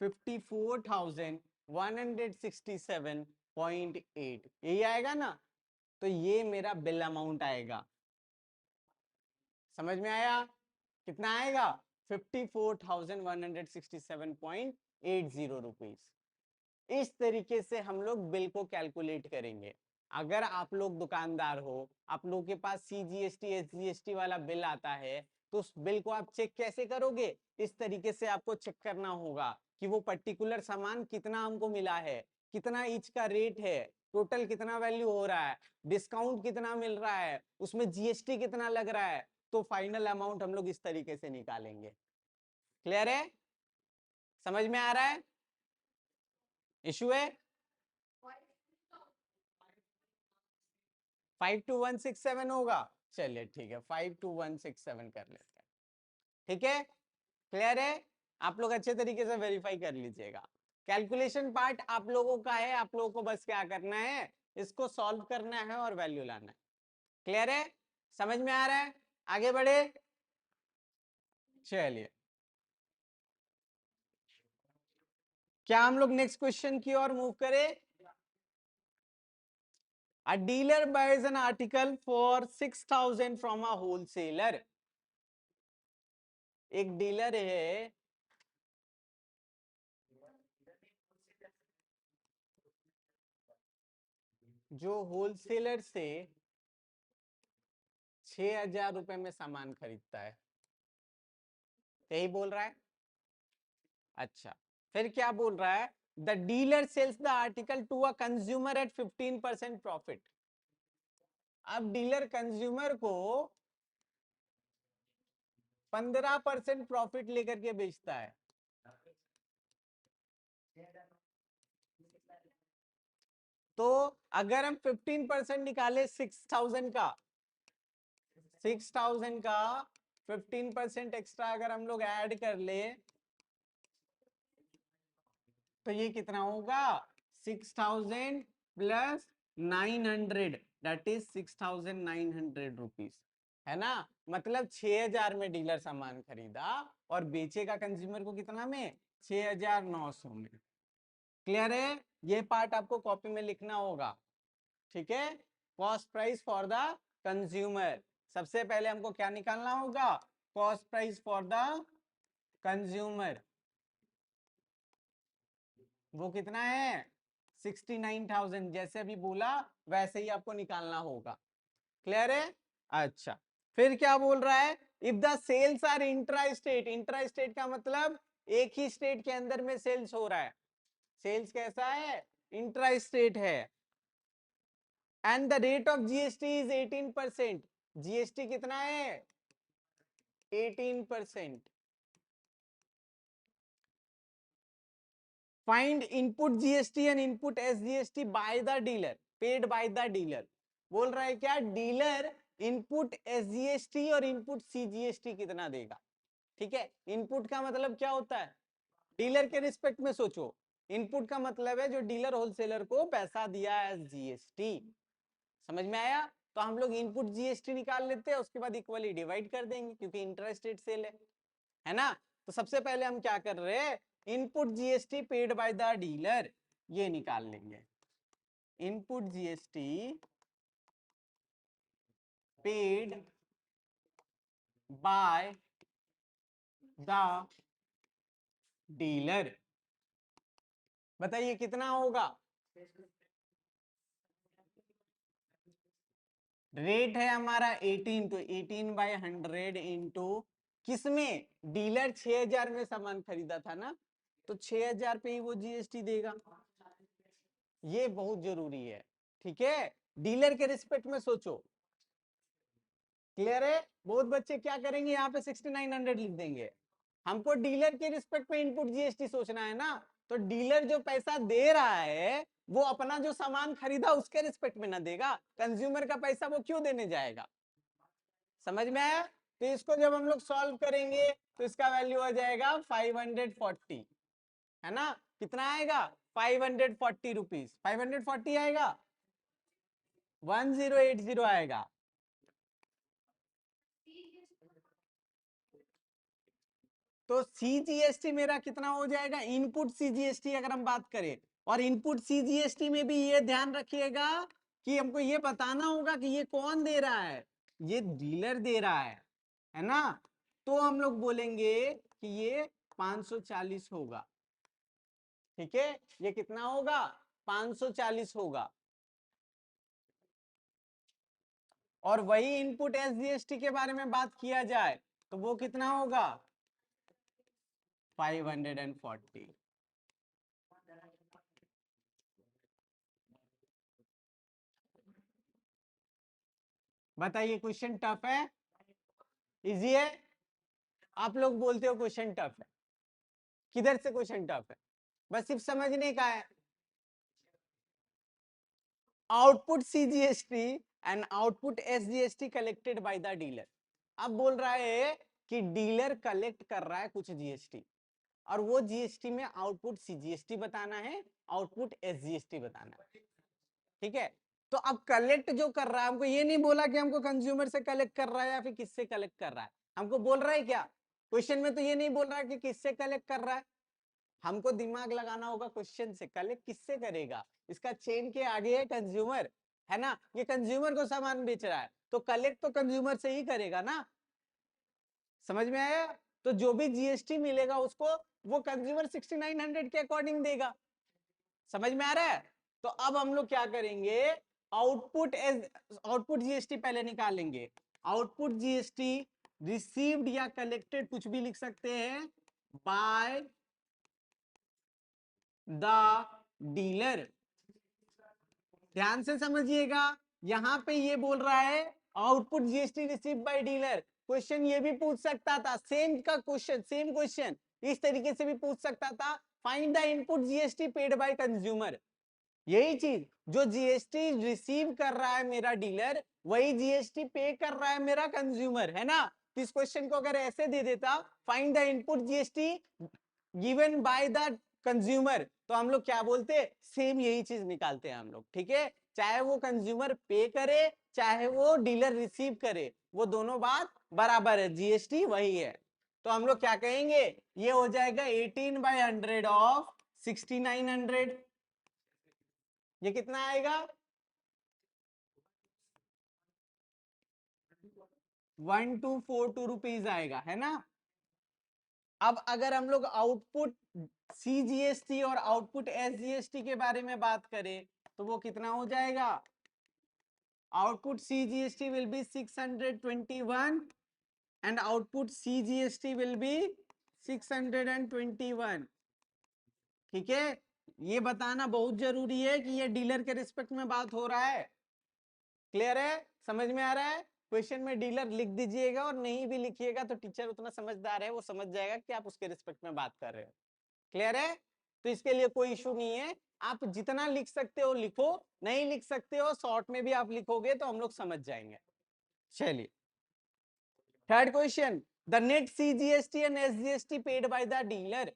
54,167.8, यही आएगा ना। तो ये मेरा बिल अमाउंट आएगा। समझ में आया, कितना आएगा, 54,167.80 रुपीज। इस तरीके से हम लोग बिल को कैलकुलेट करेंगे। अगर आप लोग दुकानदार हो, आप लोग के पास CGST SGST वाला बिल आता है, तो उस बिल को आप चेक कैसे करोगे, इस तरीके से आपको चेक करना होगा कि वो पर्टिकुलर सामान कितना हमको मिला है, कितना ईच का रेट है, टोटल कितना वैल्यू हो रहा है, डिस्काउंट कितना मिल रहा है, उसमें GST कितना लग रहा है। तो फाइनल अमाउंट हम लोग इस तरीके से निकालेंगे। क्लियर है, समझ में आ रहा है, इशू है। 52167 होगा, चलिए ठीक है, 52167 कर लेते हैं। ठीक है, क्लियर है, आप लोग अच्छे तरीके से वेरीफाई कर लीजिएगा। कैलकुलेशन पार्ट आप लोगों का है, आप लोगों को बस क्या करना है, इसको सॉल्व करना है और वैल्यू लाना है। क्लियर है, समझ में आ रहा है, आगे बढ़े। चलिए, क्या हम लोग नेक्स्ट क्वेश्चन की ओर मूव करें। A dealer buys an article for 6,000 from a wholesaler. एक डीलर है, जो होलसेलर से 6,000 रुपए में सामान खरीदता है, यही बोल रहा है। अच्छा, फिर क्या बोल रहा है, the dealer sells the article to a consumer at 15% profit. अब डीलर कंज्यूमर को 15% प्रॉफिट लेकर के बेचता है। तो अगर हम 15% निकाले 6,000 का, 6,000 का 15% एक्स्ट्रा अगर हम लोग ऐड कर ले, तो ये कितना होगा, 6,000 प्लस 900, दैट इज 6,900 रुपीज, है ना। मतलब 6,000 में डीलर सामान खरीदा और बेचेगा कंज्यूमर को कितना में, 6,900 में। क्लियर है, ये पार्ट आपको कॉपी में लिखना होगा। ठीक है, cost price for the consumer. सबसे पहले हमको क्या निकालना होगा, cost price for the consumer. वो कितना है, 69,000, जैसे अभी बोला वैसे ही आपको निकालना होगा। क्लियर है, अच्छा, फिर क्या बोल रहा है, if the sales are intra state, intra state का मतलब एक ही स्टेट के अंदर में सेल्स हो रहा है। सेल्स कैसा है, इंट्रा स्टेट है, and the rate of GST is 18%। GST कितना है, 18%. Find input GST and input SGST by the dealer, paid by the dealer. बोल रहा है क्या, डीलर इनपुट SGST और इनपुट CGST कितना देगा. ठीक है, इनपुट का मतलब क्या होता है, डीलर के रिस्पेक्ट में सोचो. इनपुट का मतलब है जो डीलर होलसेलर को पैसा दिया एज GST. समझ में आया. तो हम लोग इनपुट GST निकाल लेते हैं, उसके बाद इक्वली डिवाइड कर देंगे क्योंकि इंटरेस्ट रेट सेल है ना. तो सबसे पहले हम क्या कर रहे हैं, input GST paid by the dealer ये निकाल लेंगे. Input GST paid by the dealer. बताइए कितना होगा. रेट है हमारा 18, तो 18/100 इंटू किसमें, डीलर 6000 में सामान खरीदा था ना, तो 6000 पे ही वो GST देगा. ये बहुत जरूरी है. ठीक है, डीलर के रिस्पेक्ट में सोचो. क्लियर है. बहुत बच्चे क्या करेंगे, यहाँ पे 6900 लिख देंगे. हमको डीलर के रिस्पेक्ट में इनपुट GST सोचना है ना. तो डीलर जो पैसा दे रहा है वो अपना जो सामान खरीदा उसके रिस्पेक्ट में ना देगा, कंज्यूमर का पैसा वो क्यों देने जाएगा. समझ में आया. तो इसको जब हम लोग सॉल्व करेंगे तो इसका वैल्यू आ जाएगा 540, है ना. कितना आएगा, 540 रुपीज. 540 आएगा, 1080 आएगा. तो CGST मेरा कितना हो जाएगा, इनपुट CGST अगर हम बात करें. और इनपुट CGST में भी ये ध्यान रखिएगा कि हमको ये बताना होगा कि ये कौन दे रहा है, ये डीलर दे रहा है ना. तो हम लोग बोलेंगे कि ये 540 होगा. ठीक है, ये कितना होगा, 540 होगा. और वही इनपुट SGST के बारे में बात किया जाए तो वो कितना होगा, 540. बताइए क्वेश्चन टफ है, इजी है. आप लोग बोलते हो क्वेश्चन टफ है, किधर से क्वेश्चन टफ है, बस सिर्फ समझने का है. Output CGST and output SGST collected by the dealer. अब बोल रहा है कि डीलर कलेक्ट कर रहा है कुछ GST और वो GST में आउटपुट CGST बताना है, आउटपुट SGST बताना है. ठीक है, तो अब कलेक्ट जो कर रहा है, हमको ये नहीं बोला कि हमको कंज्यूमर से कलेक्ट कर रहा है या फिर किससे कलेक्ट कर रहा है. हमको बोल रहा है क्या, क्वेश्चन में तो ये नहीं बोल रहा है कि किससे कलेक्ट कर रहा है. हमको दिमाग लगाना होगा, क्वेश्चन से कलेक्ट किससे करेगा, इसका चेन के आगे है कंज्यूमर, है ना. ये कंज्यूमर को सामान बेच रहा है तो कलेक्ट तो कंज्यूमर से ही करेगा ना. समझ में आया. तो जो भी GST मिलेगा उसको वो कंज्यूमर 6900 के अकॉर्डिंग देगा. समझ में आ रहा है. तो अब हम लोग क्या करेंगे, आउटपुट GST पहले निकालेंगे. आउटपुट GST रिसीव्ड या कलेक्टेड कुछ भी लिख सकते हैं बाय द डीलर. ध्यान से समझिएगा, यहां पे ये बोल रहा है output GST receive by dealer. Question ये भी पूछ सकता था, सेम क्वेश्चन इस तरीके से भी पूछ सकता था, find the input GST paid by consumer. यही चीज, जो GST रिसीव कर रहा है मेरा डीलर, वही GST पे कर रहा है मेरा कंज्यूमर, है ना. तो इस क्वेश्चन को अगर ऐसे दे देता, find the input GST given by the consumer, तो हम लोग क्या बोलते, सेम यही चीज निकालते हैं हम लोग. ठीक है, चाहे वो कंज्यूमर पे करे चाहे वो डीलर रिसीव करे, वो दोनों बात बराबर है, GST वही है. तो हम लोग क्या कहेंगे, ये हो जाएगा 18/100 ऑफ 6900. ये कितना आएगा, 1242 रुपीज आएगा, है ना. अब अगर हम लोग आउटपुट CGST और आउटपुट SGST के बारे में बात करें तो वो कितना हो जाएगा, output CGST will be 621 and output CGST will be 621. ठीक है, ये बताना बहुत जरूरी है कि ये डीलर के रिस्पेक्ट में बात हो रहा है. क्लियर है, समझ में आ रहा है. क्वेश्चन में डीलर लिख दीजिएगा, और नहीं भी लिखिएगा तो टीचर उतना समझदार है, वो समझ जाएगा कि आप उसके रिस्पेक्ट में बात कर रहे हो। क्लियर है? तो इसके लिए कोई इशू नहीं है, आप जितना लिख सकते हो लिखो, नहीं लिख सकते हो शॉर्ट में भी आप लिखोगे तो हम लोग समझ जाएंगे। चलिए third question, the net CGST and SGST paid by the dealer.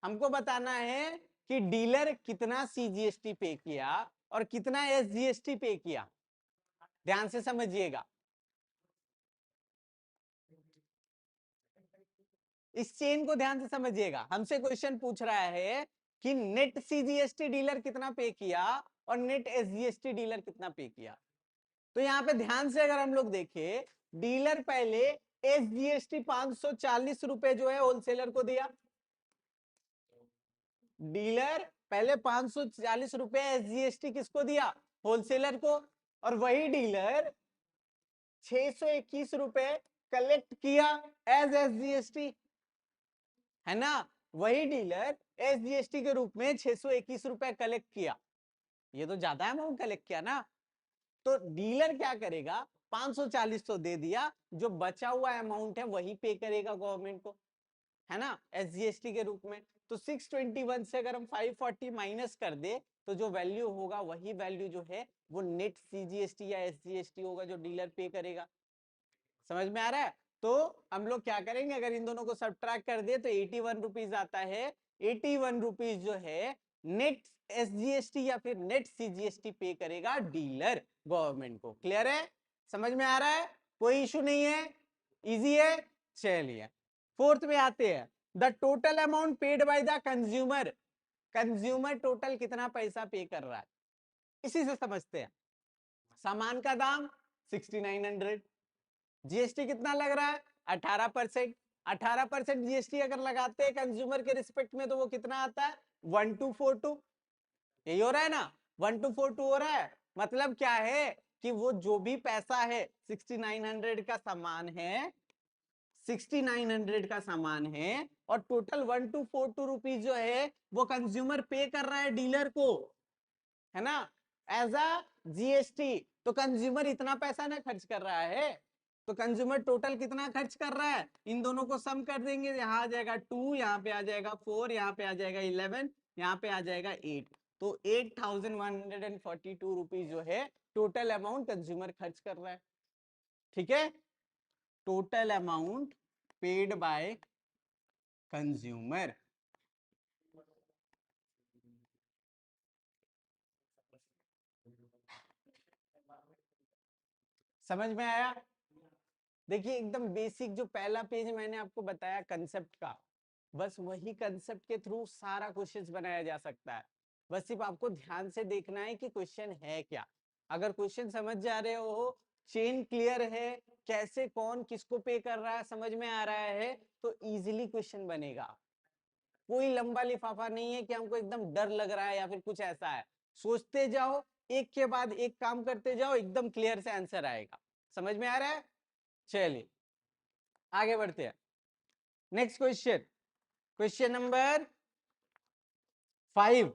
हमको बताना है कि डीलर कितना सीजीएसटी पे किया और कितना एसजीएसटी पे किया। ध्यान से समझिएगा, इस चेन को ध्यान से समझिएगा। हमसे क्वेश्चन पूछ रहा है कि नेट सीजीएसटी डीलर कितना पे किया और नेट एसजीएसटी डीलर कितना पे किया। तो यहाँ पे ध्यान से अगर हम लोग देखें, डीलर पहले एसजीएसटी 540 रुपए जो है होलसेलर को दिया। डीलर पहले 540 रुपए एसजीएसटी किसको दिया? होलसेलर को। और वही डीलर 621 रुपए कलेक्ट किया एज एसजीएसटी, है ना? वही डीलर एसजीएसटी के रूप में 621 रुपए कलेक्ट किया। ये तो ज्यादा अमाउंट कलेक्ट किया ना। तो डीलर क्या करेगा? 540 तो दे दिया, जो बचा हुआ अमाउंट है वही पे करेगा गवर्नमेंट को, है ना, एसजीएसटी के रूप में। तो 621 से अगर हम 540 माइनस कर दे तो जो वैल्यू होगा वही वैल्यू जो है वो नेट सीजीएसटी या एसजीएसटी होगा जो डीलर पे करेगा। समझ में आ रहा है? तो हम लोग क्या करेंगे, अगर इन दोनों को सब्ट्रैक्ट कर दे तो 81 रुपीज आता है। 81 रुपीज जो है नेट एसजीएसटी या फिर नेट सीजीएसटी पे करेगा डीलर गवर्नमेंट को। क्लियर है? समझ में आ रहा है? कोई इशू नहीं है, इजी है। चलिए फोर्थ में आते हैं, the total amount paid by the consumer. Consumer total कितना पैसा पे कर रहा है, इसी से समझते हैं। सामान का दाम 6900, जीएसटी कितना लग रहा है? 18%। 18% जीएसटी अगर लगाते हैं कंज्यूमर के रिस्पेक्ट में तो वो कितना आता है? 1242। यही हो रहा है ना? 1242 हो रहा है। मतलब क्या है कि वो जो भी पैसा है 6900 का सामान है, 6900 का सामान है, और टोटल 1242 रुपीज जो है वो कंज्यूमर पे कर रहा है डीलर को, है ना, एज अ जीएसटी। तो कंज्यूमर इतना पैसा ना खर्च कर रहा है, तो कंज्यूमर टोटल कितना खर्च कर रहा है? इन दोनों को सम कर देंगे, यहाँ आ जाएगा 2, यहाँ पे आ जाएगा 4, यहाँ पे आ जाएगा 11, यहाँ पे आ जाएगा 8। तो 8142 रुपीज जो है टोटल अमाउंट कंज्यूमर खर्च कर रहा है। ठीक है, total amount paid by consumer. समझ में आया? देखिए एकदम बेसिक जो पहला पेज मैंने आपको बताया कंसेप्ट का, बस वही कंसेप्ट के थ्रू सारा क्वेश्चंस बनाया जा सकता है। बस सिर्फ आपको ध्यान से देखना है कि क्वेश्चन है क्या। अगर क्वेश्चन समझ जा रहे हो, चेन क्लियर है, कैसे कौन किसको पे कर रहा है समझ में आ रहा है, तो इजीली क्वेश्चन बनेगा। कोई लंबा लिफाफा नहीं है कि हमको एकदम डर लग रहा है या फिर कुछ ऐसा है। सोचते जाओ, एक के बाद एक काम करते जाओ, एकदम क्लियर से आंसर आएगा। समझ में आ रहा है? चलिए आगे बढ़ते हैं। Next question, question number 5।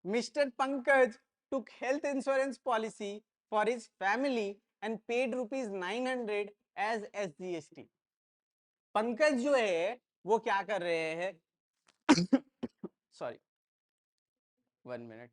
Mister Pankaj took health insurance policy for his family and paid rupees 900 as SGST। Pankaj जो है वो क्या कर रहे हैं? Sorry, 1 minute.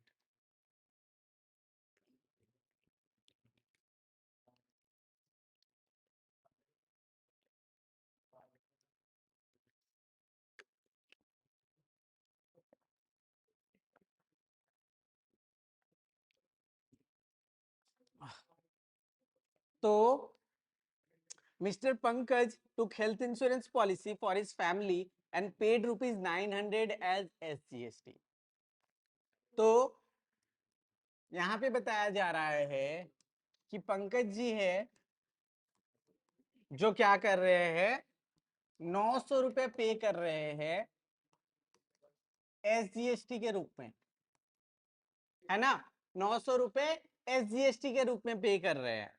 तो Mr. Pankaj took health insurance policy for his family and paid rupees 900 as SGST। तो यहाँ पे बताया जा रहा है कि पंकज जी है जो क्या कर रहे हैं, 900 रुपए पे कर रहे हैं एसजीएसटी के रूप में, है ना? 900 रुपए एसजीएसटी के रूप में पे कर रहे हैं।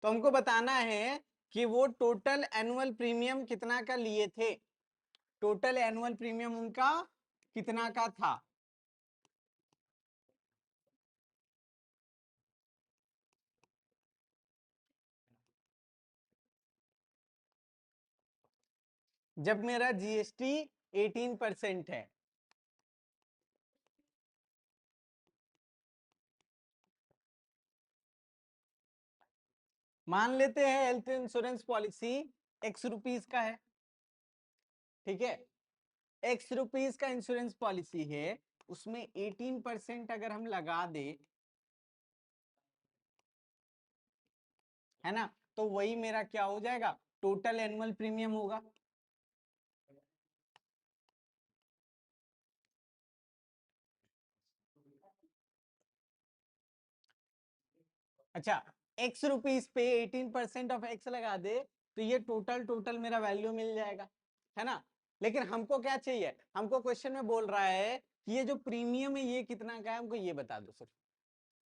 तो हमको बताना है कि वो टोटल एनुअल प्रीमियम कितना का लिए थे, टोटल एनुअल प्रीमियम उनका कितना का था। जब मेरा जीएसटी 18% है, मान लेते हैं health insurance policy x rupees का है, ठीक है, एक्स रुपीस का इंश्योरेंस पॉलिसी है, उसमें 18% अगर हम लगा दे, है ना, तो वही मेरा क्या हो जाएगा, टोटल एनुअल प्रीमियम होगा। अच्छा, एक्स रुपीस पे 18% ऑफ एक्स लगा दे, तो ये टोटल मेरा वैल्यू मिल जाएगा, है ना। लेकिन हमको क्या चाहिए, हमको क्वेश्चन में बोल रहा है कि ये जो प्रीमियम है ये कितना का है, हमको ये बता दो सिर्फ।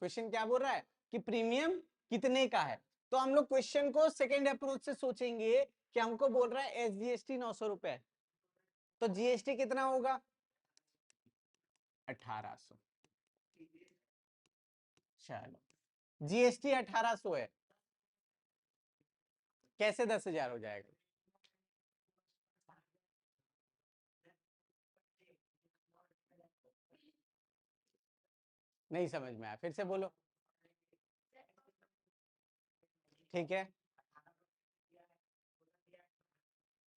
क्वेश्चन क्या बोल रहा है कि प्रीमियम कितने का है, तो हम लोग क्वेश्चन को सेकेंड अप्रोच से सोचेंगे कि हमको बोल रहा है एसजीएसटी 900 रुपए, तो जीएसटी कितना होगा, 1800। चलो, जीएसटी 1800 है, कैसे 10,000 हो जाएगा, नहीं समझ में आया, फिर से बोलो। ठीक है,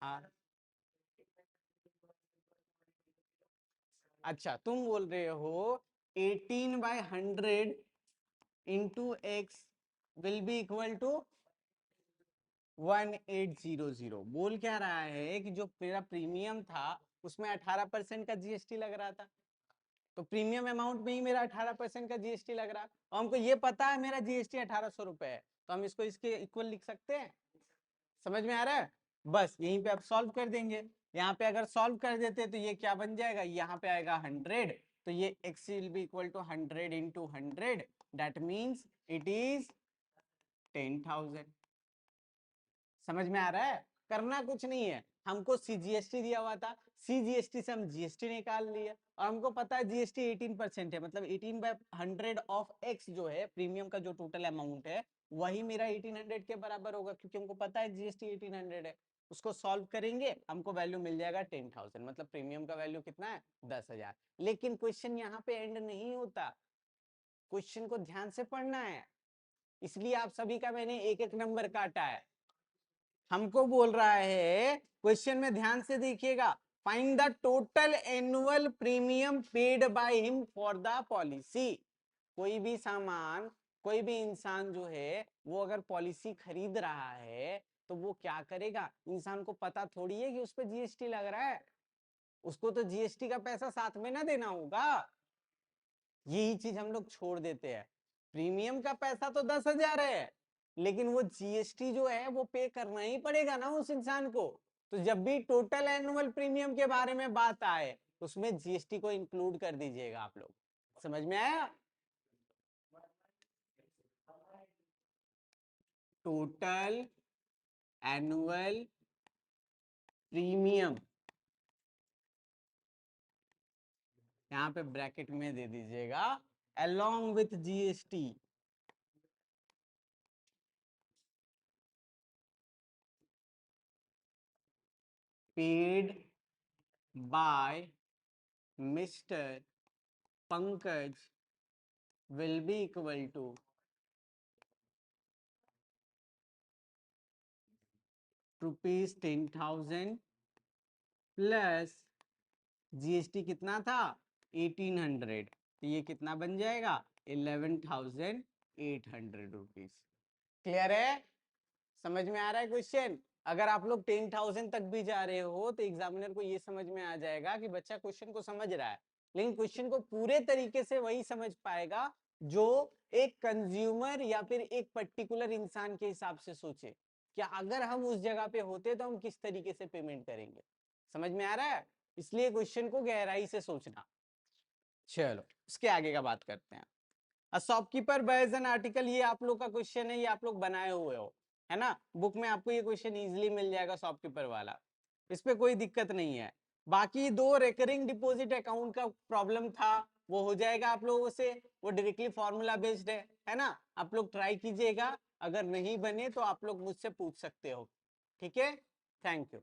हाँ, अच्छा तुम बोल रहे हो 18/100 into x will be equal to 1800। बोल क्या रहा है कि जो मेरा प्रीमियम था उसमें 18% का जीएसटी लग रहा था, तो प्रीमियम अमाउंट में ही मेरा 18% का जीएसटी लग रहा है, और हमको ये पता है मेरा जीएसटी 1800 रुपए है, तो हम इसको इसके इक्वल लिख सकते हैं। समझ में आ रहा है, बस यहीं पे आप सॉल्व कर देंगे। यहाँ पे अगर सॉल्व कर देते तो ये क्या बन जाएगा, यहाँ पे आएगा 100, तो ये x will be equal to 100 into 100, that means it is 10,000। समझ में आ रहा है, करना कुछ नहीं है, हमको सीजीएसटी दिया हुआ था, सीजीएसटी से हम जीएसटी निकाल लिए, और हमको पता है जीएसटी 18% है, मतलब 18/100 ऑफ एक्स जो है प्रीमियम का जो टोटल अमाउंट है वही मेरा 1800 के बराबर होगा, क्योंकि हमको पता है जीएसटी 1800 है। उसको सॉल्व करेंगे हमको वैल्यू मिल जाएगा 10,000, मतलब प्रीमियम का वैल्यू कितना है, 10,000। लेकिन क्वेश्चन यहाँ पे एंड नहीं होता, क्वेश्चन को ध्यान से पढ़ना है, इसलिए आप सभी का मैंने एक एक नंबर काटा है। हमको बोल रहा है क्वेश्चन में ध्यान से देखिएगा, find the total annual premium paid by him for the policy. कोई भी सामान, कोई भी इंसान जो है वो अगर पॉलिसी खरीद रहा है तो वो क्या करेगा, इंसान को पता थोड़ी है कि उस पर जीएसटी लग रहा है, उसको तो जीएसटी का पैसा साथ में ना देना होगा, यही चीज हम लोग छोड़ देते हैं। प्रीमियम का पैसा तो 10,000 है, लेकिन वो जीएसटी जो है वो पे करना ही पड़ेगा ना उस इंसान को, तो जब भी टोटल एनुअल प्रीमियम के बारे में बात आए उसमें जीएसटी को इंक्लूड कर दीजिएगा आप लोग। समझ में आया, टोटल एनुअल प्रीमियम, यहाँ पे ब्रैकेट में दे दीजिएगा along with GST, paid by mister Pankaj will be equal to ₹10,000 plus GST कितना था 1800, तो ये कितना बन जाएगा 11,800 रुपीज। क्लियर है, समझ में आ रहा है क्वेश्चन। अगर आप लोग 10,000 तक भी जा रहे हो तो एग्जामिनर को ये समझ में आ जाएगा कि बच्चा क्वेश्चन को समझ रहा है, लेकिन क्वेश्चन को पूरे तरीके से वही समझ पाएगा जो एक कंज्यूमर या फिर एक पर्टिकुलर इंसान के हिसाब से सोचे कि अगर हम उस जगह पे होते तो हम किस तरीके से पेमेंट करेंगे। समझ में आ रहा है, इसलिए क्वेश्चन को गहराई से सोचना। चलो इसके आगे का बात करते हैं। शॉपकीपर बायज एन आर्टिकल, ये आप लोग का क्वेश्चन है, ये आप लोग बनाए हुए हो, है ना, बुक में आपको ये क्वेश्चन इजीली मिल जाएगा शॉपकीपर वाला, इस पे कोई दिक्कत नहीं है। बाकी दो रेकरिंग डिपॉजिट अकाउंट का प्रॉब्लम था वो हो जाएगा आप लोगों से, वो डायरेक्टली फॉर्मूला बेस्ड है ना, आप लोग ट्राई कीजिएगा, अगर नहीं बने तो आप लोग मुझसे पूछ सकते हो। ठीक है, थैंक यू।